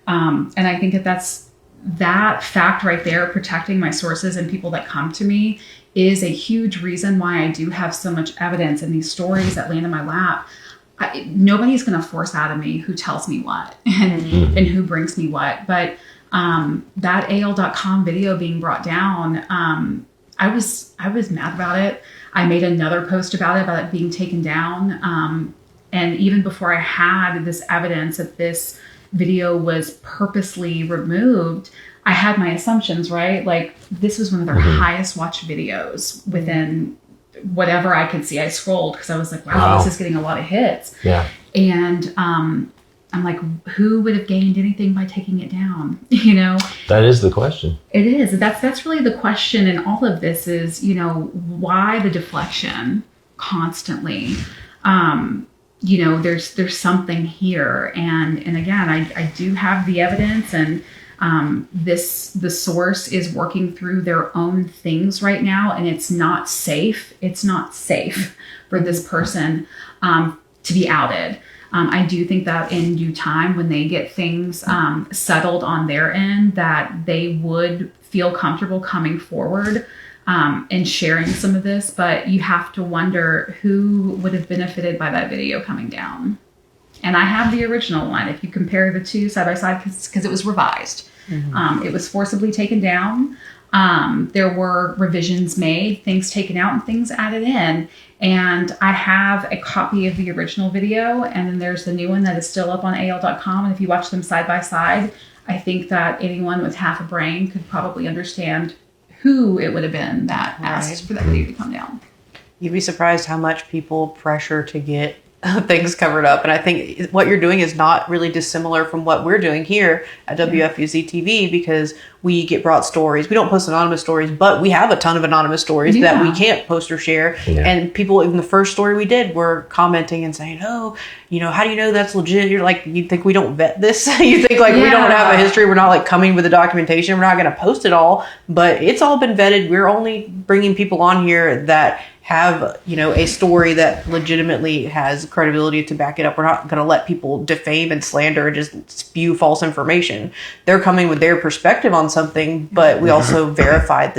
And I think that fact right there, protecting my sources and people that come to me, is a huge reason why I do have so much evidence, and these stories that land in my lap. Nobody's going to force out of me who tells me what and who brings me what. But that AL.com video being brought down, I was mad about it. I made another post about it being taken down. And even before I had this evidence that this video was purposely removed, I had my assumptions, right? Like this was one of their highest watched videos within whatever I could see. I scrolled because I was like, wow, this is getting a lot of hits. Yeah. And I'm like, who would have gained anything by taking it down? You know, That is the question. it is. That's really the question in all of this is, you know, why the deflection constantly? You know, there's something here. And again, I do have the evidence, and the source is working through their own things right now, and it's not safe. It's not safe for this person to be outed. I do think that in due time, when they get things settled on their end, that they would feel comfortable coming forward and sharing some of this. But you have to wonder who would have benefited by that video coming down. And I have the original one. If you compare the two side by side, because it was revised. It was forcibly taken down. There were revisions made, things taken out and things added in. And I have a copy of the original video, and then there's the new one that is still up on AL.com. And if you watch them side by side, I think that anyone with half a brain could probably understand who it would have been that asked for that video to come down. You'd be surprised how much people pressure to get things covered up. And I think what you're doing is not really dissimilar from what we're doing here at WFUZ-TV, because we get brought stories. We don't post anonymous stories, but we have a ton of anonymous stories that we can't post or share. Yeah. And people in the first story we did were commenting and saying, oh, you know, how do you know that's legit? You're like, you think we don't vet this? You think like we don't have a history? We're not like coming with the documentation. We're not going to post it all, but it's all been vetted. We're only bringing people on here that have, you know, a story that legitimately has credibility to back it up. We're not going to let people defame and slander and just spew false information. They're coming with their perspective on something, but we also verified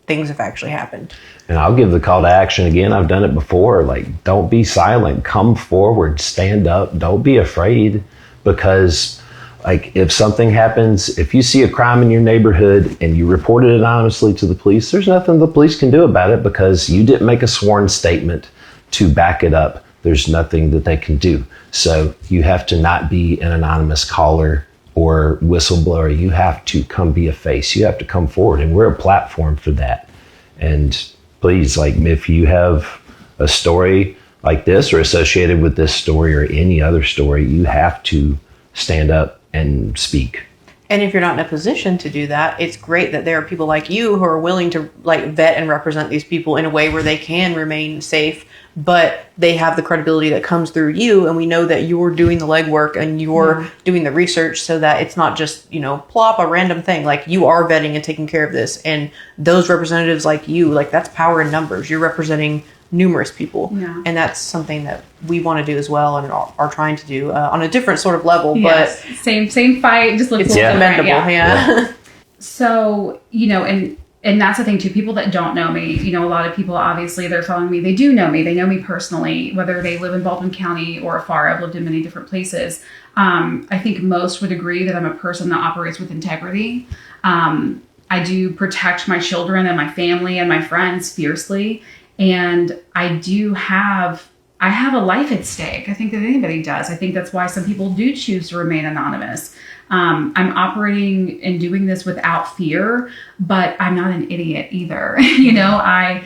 things have actually happened. And I'll give the call to action again. I've done it before. Like, don't be silent. Come forward. Stand up. Don't be afraid, because like if something happens, if you see a crime in your neighborhood and you report it anonymously to the police, there's nothing the police can do about it because you didn't make a sworn statement to back it up. There's nothing that they can do. So you have to not be an anonymous caller or whistleblower. You have to come be a face. You have to come forward, and we're a platform for that. And please, like if you have a story like this or associated with this story or any other story, you have to stand up and speak. And if you're not in a position to do that, it's great that there are people like you who are willing to like vet and represent these people in a way where they can remain safe, but they have the credibility that comes through you. And we know that you're doing the legwork and you're doing the research so that it's not just, you know, plop a random thing. Like you are vetting and taking care of this. And those representatives like you, like that's power in numbers. You're representing numerous people. Yeah. And that's something that we want to do as well and are trying to do on a different sort of level. Yes. But same fight, just looks it's commendable. Yeah. So, you know, and that's the thing too, people that don't know me, you know, a lot of people, obviously they're following me. They do know me. They know me personally, whether they live in Baldwin County or afar. I've lived in many different places. I think most would agree that I'm a person that operates with integrity. I do protect my children and my family and my friends fiercely. And I have a life at stake. I think that anybody does. I think that's why some people do choose to remain anonymous. I'm operating and doing this without fear, but I'm not an idiot either. You know, I'm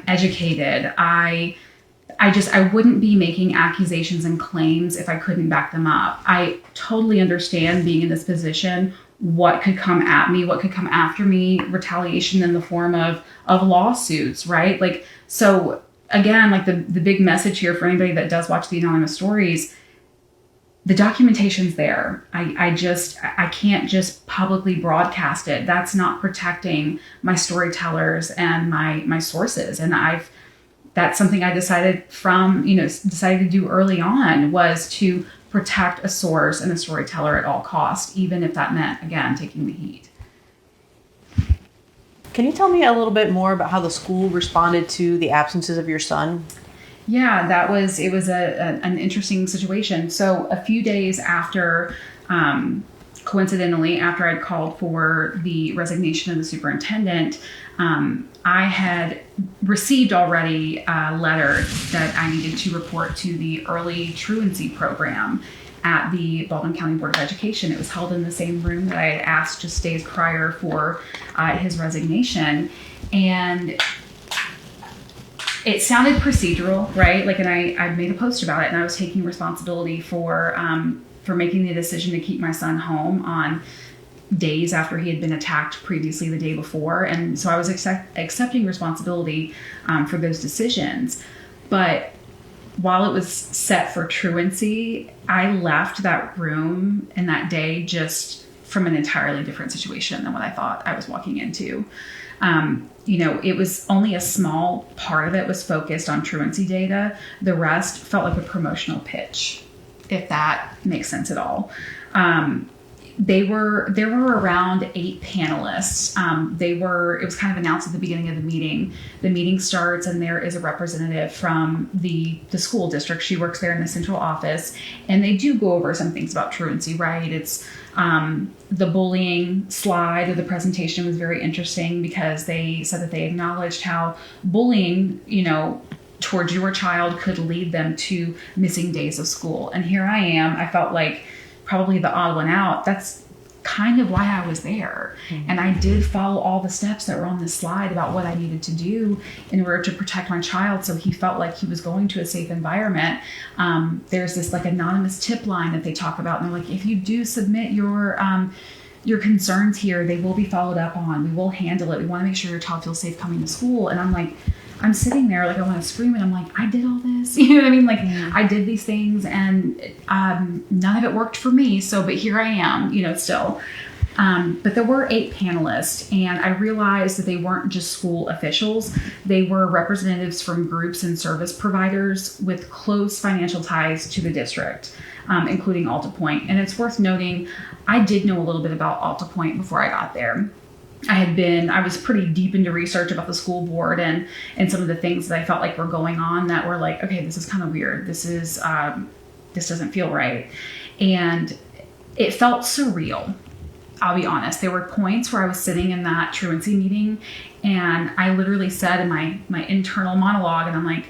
educated. I wouldn't be making accusations and claims if I couldn't back them up. I totally understand being in this position, what could come at me, what could come after me, retaliation in the form of lawsuits, right? Like, so again, like the big message here for anybody that does watch the anonymous stories, the documentation's there. I can't just publicly broadcast it. That's not protecting my storytellers and my sources. And that's something I decided to do early on, was to protect a source and a storyteller at all costs, even if that meant, again, taking the heat. Can you tell me a little bit more about how the school responded to the absences of your son? Yeah, it was an interesting situation. So a few days after, coincidentally, after I'd called for the resignation of the superintendent, I had received already a letter that I needed to report to the early truancy program. at the Baldwin County Board of Education. It was held in the same room that I had asked just days prior for his resignation. And it sounded procedural, right? Like, and I made a post about it, and I was taking responsibility for making the decision to keep my son home on days after he had been attacked previously the day before. And so I was accepting responsibility for those decisions. But while it was set for truancy, I left that room and that day just from an entirely different situation than what I thought I was walking into. It was only a small part of it was focused on truancy data. The rest felt like a promotional pitch, if that makes sense at all. There were around 8 panelists. It was kind of announced at the beginning of the meeting. The meeting starts and there is a representative from the school district. She works there in the central office, and they do go over some things about truancy, right? It's the bullying slide of the presentation was very interesting because they said that they acknowledged how bullying, towards your child could lead them to missing days of school. And here I am. I felt like probably the odd one out. That's kind of why I was there. Mm-hmm. And I did follow all the steps that were on this slide about what I needed to do in order to protect my child so he felt like he was going to a safe environment. There's this like anonymous tip line that they talk about. And they're like, if you do submit your concerns here, they will be followed up on. We will handle it. We want to make sure your child feels safe coming to school. And I'm like, I'm sitting there like I want to scream, and I'm like, I did all this, you know what I mean? Like, I did these things, and none of it worked for me. But here I am, still. But there were 8 panelists, and I realized that they weren't just school officials. They were representatives from groups and service providers with close financial ties to the district, including Alta Point. And it's worth noting, I did know a little bit about Alta Point before I got there. I was pretty deep into research about the school board and some of the things that I felt like were going on that were like, okay, this is kind of weird. This doesn't feel right. And it felt surreal. I'll be honest. There were points where I was sitting in that truancy meeting and I literally said in my internal monologue, and I'm like,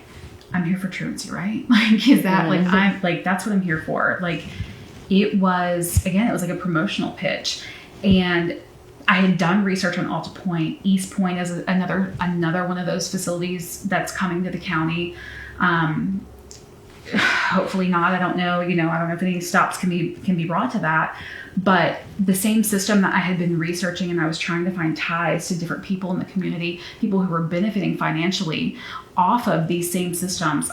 I'm here for truancy, right? Like, is that that's what I'm here for. Like, it was like a promotional pitch. And I had done research on Alta Point. East Point is another one of those facilities that's coming to the county. Hopefully not. I don't know. I don't know if any stops can be brought to that. But the same system that I had been researching, and I was trying to find ties to different people in the community, people who were benefiting financially off of these same systems.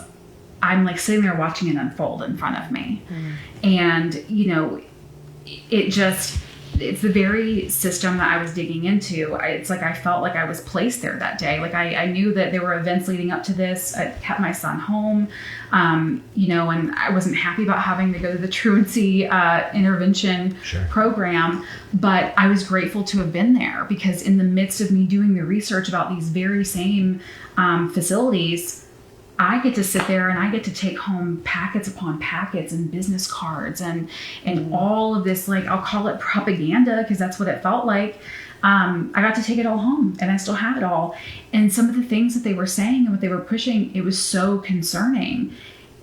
I'm like sitting there watching it unfold in front of me, and it's the very system that I was digging into. It's like I felt like I was placed there that day. Like I knew that there were events leading up to this. I kept my son home, and I wasn't happy about having to go to the truancy intervention program, but I was grateful to have been there because in the midst of me doing the research about these very same facilities, I get to sit there and I get to take home packets upon packets and business cards and all of this, like, I'll call it propaganda because that's what it felt like. I got to take it all home and I still have it all. And some of the things that they were saying and what they were pushing, it was so concerning.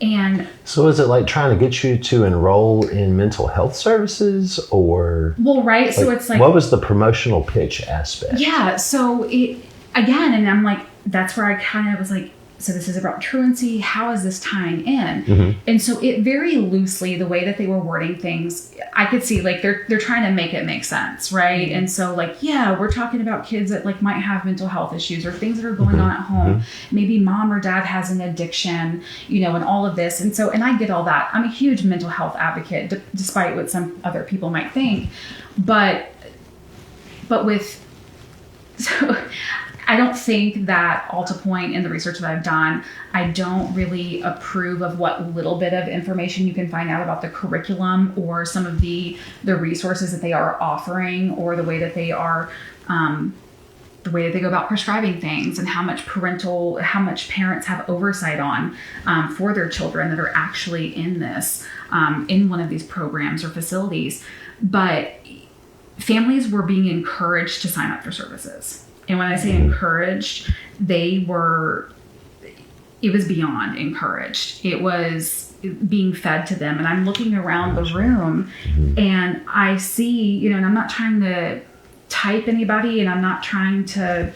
And so is it like trying to get you to enroll in mental health services or? Well, right. So it's like, what was the promotional pitch aspect? Yeah. So and I'm like, that's where I kind of was like, so this is about truancy. How is this tying in? Mm-hmm. And so it very loosely, the way that they were wording things, I could see like they're trying to make it make sense, right? Mm-hmm. And so like, yeah, we're talking about kids that like might have mental health issues or things that are going on at home. Mm-hmm. Maybe mom or dad has an addiction, and all of this. And so, and I get all that. I'm a huge mental health advocate, despite what some other people might think. But I don't think that Alta Point in the research that I've done, I don't really approve of what little bit of information you can find out about the curriculum or some of the resources that they are offering or the way that they are, the way that they go about prescribing things and how much parents have oversight on for their children that are actually in this, in one of these programs or facilities. But families were being encouraged to sign up for services. And when I say encouraged, it was beyond encouraged. It was being fed to them. And I'm looking around the room and I see, and I'm not trying to type anybody and I'm not trying to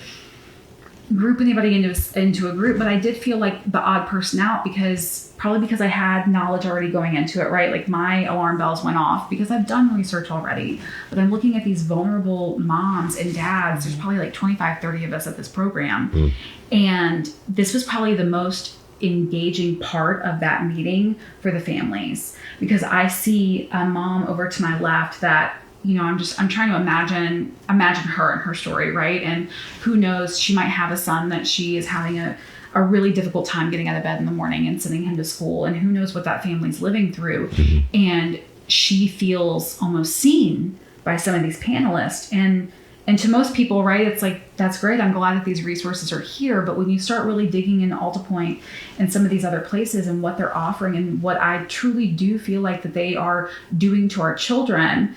group anybody into a group, but I did feel like the odd person out because I had knowledge already going into it, right? Like my alarm bells went off because I've done research already, but I'm looking at these vulnerable moms and dads. There's probably like 25, 30 of us at this program. And this was probably the most engaging part of that meeting for the families, because I see a mom over to my left that, I'm trying to imagine her and her story, right? And who knows, she might have a son that she is having a really difficult time getting out of bed in the morning and sending him to school. And who knows what that family's living through. And she feels almost seen by some of these panelists. And to most people, right, it's like, that's great. I'm glad that these resources are here. But when you start really digging into AltaPoint and some of these other places and what they're offering and what I truly do feel like that they are doing to our children,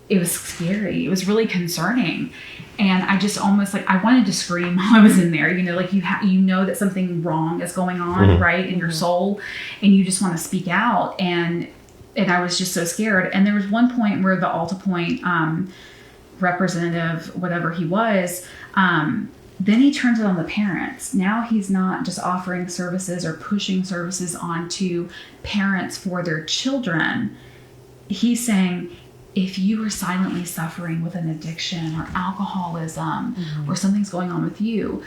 it was scary. It was really concerning. And I just almost I wanted to scream while I was in there, like you know that something wrong is going on, right, in your soul, and you just want to speak out. And I was just so scared. And there was one point where the AltaPoint representative, whatever he was, then he turns it on the parents. Now he's not just offering services or pushing services onto parents for their children. He's saying, if you are silently suffering with an addiction or alcoholism or something's going on with you.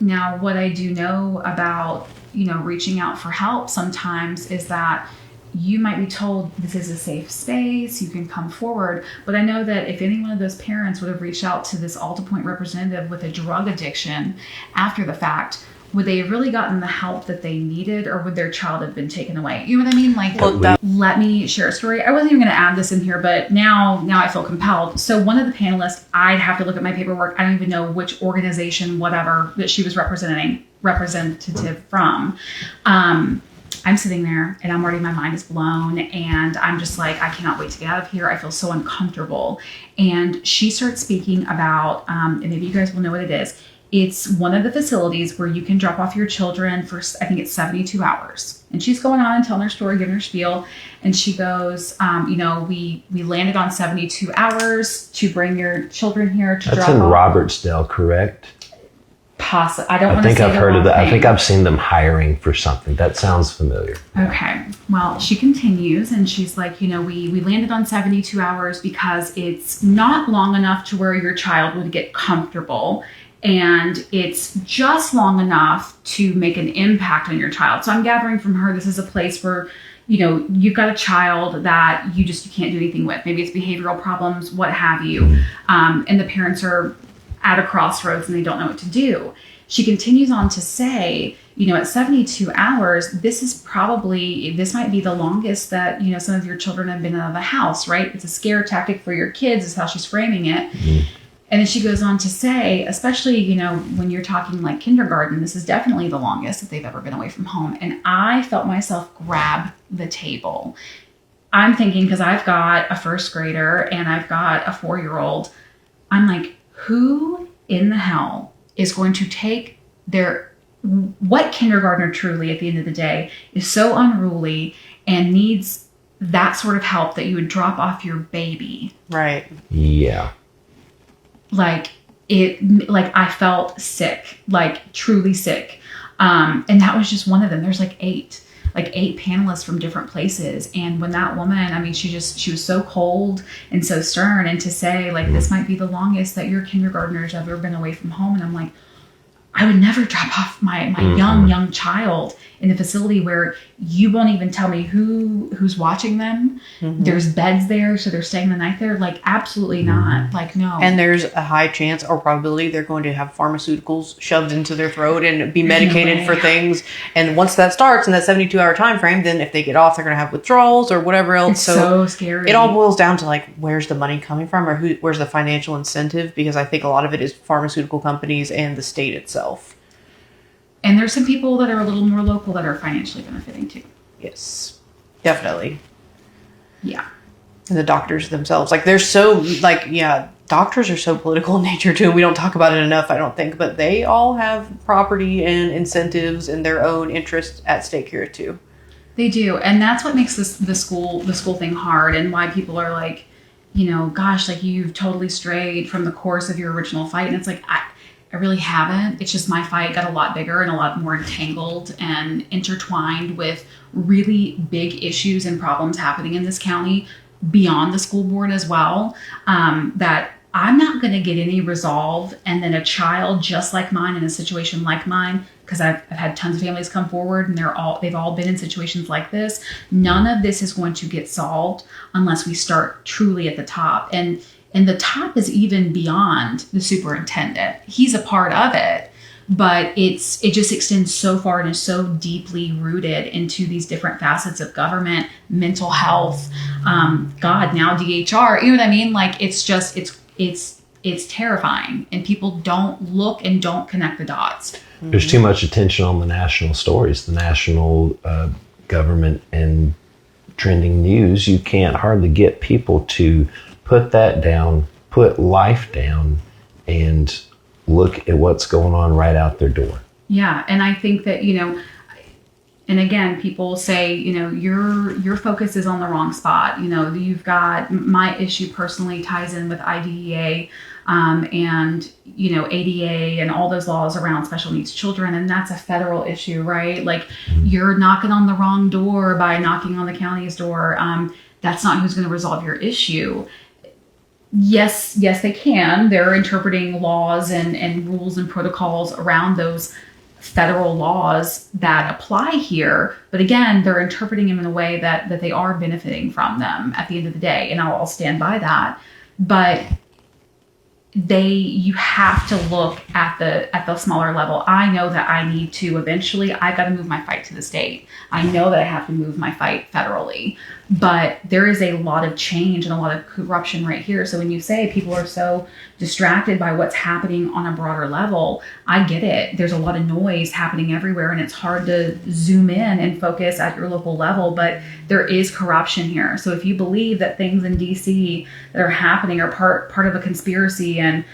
Now, what I do know about, reaching out for help sometimes is that you might be told this is a safe space, you can come forward. But I know that if any one of those parents would have reached out to this AltaPoint representative with a drug addiction after the fact, would they have really gotten the help that they needed, or would their child have been taken away? You know what I mean? Let me share a story. I wasn't even going to add this in here, but now I feel compelled. So one of the panelists, I'd have to look at my paperwork. I don't even know which organization, whatever, that she was representative from. I'm sitting there and my mind is blown, and I'm just like, I cannot wait to get out of here. I feel so uncomfortable. And she starts speaking about, and maybe you guys will know what it is. It's one of the facilities where you can drop off your children for, I think it's 72 hours. And she's going on and telling her story, giving her spiel. And she goes, we landed on 72 hours to bring your children here to drop off. That's in Robertsdale, correct? I don't want to say think I've heard of that. thing. I think I've seen them hiring for something. That sounds familiar. Okay. Well, she continues and she's like, we landed on 72 hours because it's not long enough to where your child would get comfortable. And it's just long enough to make an impact on your child. So I'm gathering from her, this is a place where, you've got a child that you can't do anything with. Maybe it's behavioral problems, what have you. And the parents are at a crossroads and they don't know what to do. She continues on to say, at 72 hours, this might be the longest that, some of your children have been out of the house, right? It's a scare tactic for your kids is how she's framing it. And then she goes on to say, especially, when you're talking like kindergarten, this is definitely the longest that they've ever been away from home. And I felt myself grab the table. I'm thinking, because I've got a first grader and I've got a 4-year-old, I'm like, who in the hell is going to take what kindergartner truly at the end of the day is so unruly and needs that sort of help that you would drop off your baby? Right. Yeah. I felt sick, truly sick. And that was just one of them. There's eight panelists from different places. And when that woman, she was so cold and so stern, and to say this might be the longest that your kindergartner's ever been away from home. And I'm like, I would never drop off my young child in a facility where you won't even tell me who's watching them. There's beds there, so they're staying the night there. Absolutely not. No. And there's a high chance or probability they're going to have pharmaceuticals shoved into their throat and be medicated for things. And once that starts in that 72-hour time frame, then if they get off, they're going to have withdrawals or whatever else. It's so scary. It all boils down to where's the money coming from, or where's the financial incentive? Because I think a lot of it is pharmaceutical companies and the state itself. And there's some people that are a little more local that are financially benefiting too. Yes, definitely. Yeah. And the doctors themselves, they're so, doctors are so political in nature too. We don't talk about it enough, I don't think, but they all have property and incentives and their own interests at stake here too. They do. And that's what makes the school thing hard, and why people are like, gosh, like, you've totally strayed from the course of your original fight. And it's like, I really haven't. It's just my fight got a lot bigger and a lot more entangled and intertwined with really big issues and problems happening in this county beyond the school board as well, that I'm not going to get any resolve. And then a child just like mine in a situation like mine, because I've had tons of families come forward and they've all been in situations like this. None of this is going to get solved unless we start truly at the top. And the top is even beyond the superintendent. He's a part of it, but it just extends so far and is so deeply rooted into these different facets of government, mental health, now DHR. You know what I mean? Like, it's just it's terrifying, and people don't look and don't connect the dots. There's too much attention on the national stories, the national government and trending news. You can't hardly get people to put that down, put life down, and look at what's going on right out their door. Yeah, and I think that, and again, people say, your focus is on the wrong spot. You've got, my issue personally ties in with IDEA, and, ADA and all those laws around special needs children. And that's a federal issue, right? Like, you're knocking on the wrong door by knocking on the county's door. That's not who's going to resolve your issue. Yes, they can. They're interpreting laws and rules and protocols around those federal laws that apply here. But again, they're interpreting them in a way that they are benefiting from them at the end of the day. And I'll stand by that. But you have to look at the smaller level. I know that I need to eventually, I've got to move my fight to the state. I know that I have to move my fight federally, but there is a lot of change and a lot of corruption right here. So when you say people are so distracted by what's happening on a broader level, I get it. There's a lot of noise happening everywhere, and it's hard to zoom in and focus at your local level, but there is corruption here. So if you believe that things in DC that are happening are part of a conspiracy and,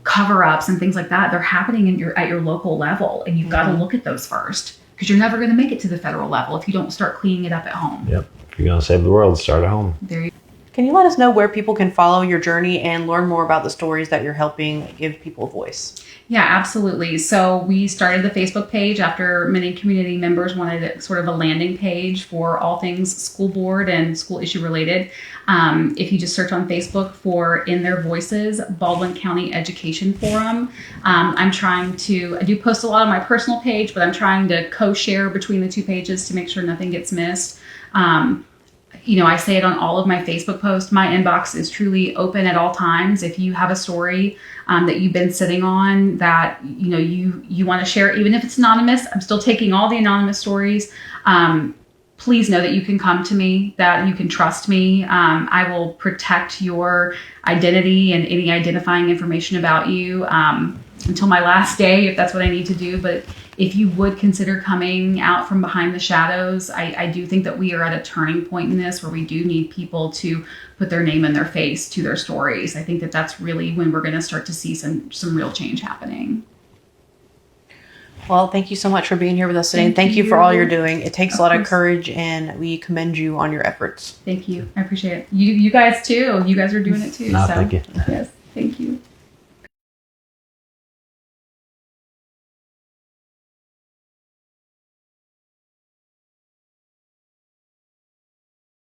cover-ups and things like that, they're happening at your local level, and you've got to look at those first, because you're never going to make it to the federal level if you don't start cleaning it up at home. Yep. If you're going to save the world, start at home. There you go. Can you let us know where people can follow your journey and learn more about the stories that you're helping give people a voice? Yeah, absolutely. So we started the Facebook page after many community members wanted sort of a landing page for all things school board and school issue related. If you just search on Facebook for In Their Voices, Baldwin County Education Forum. I do post a lot on my personal page, but I'm trying to co-share between the two pages to make sure nothing gets missed. I say it on all of my Facebook posts. My inbox is truly open at all times. If you have a story that you've been sitting on that you want to share, even if it's anonymous, I'm still taking all the anonymous stories. Please know that you can come to me, that you can trust me. I will protect your identity and any identifying information about you until my last day, if that's what I need to do. But if you would consider coming out from behind the shadows, I do think that we are at a turning point in this where we do need people to put their name and their face to their stories. I think that that's really when we're going to start to see some real change happening. Well, thank you so much for being here with us today. And thank you for all you're doing. It takes a lot of courage, and we commend you on your efforts. Thank you. I appreciate it. You guys too. You guys are doing it too. No, thank you. Yes, thank you.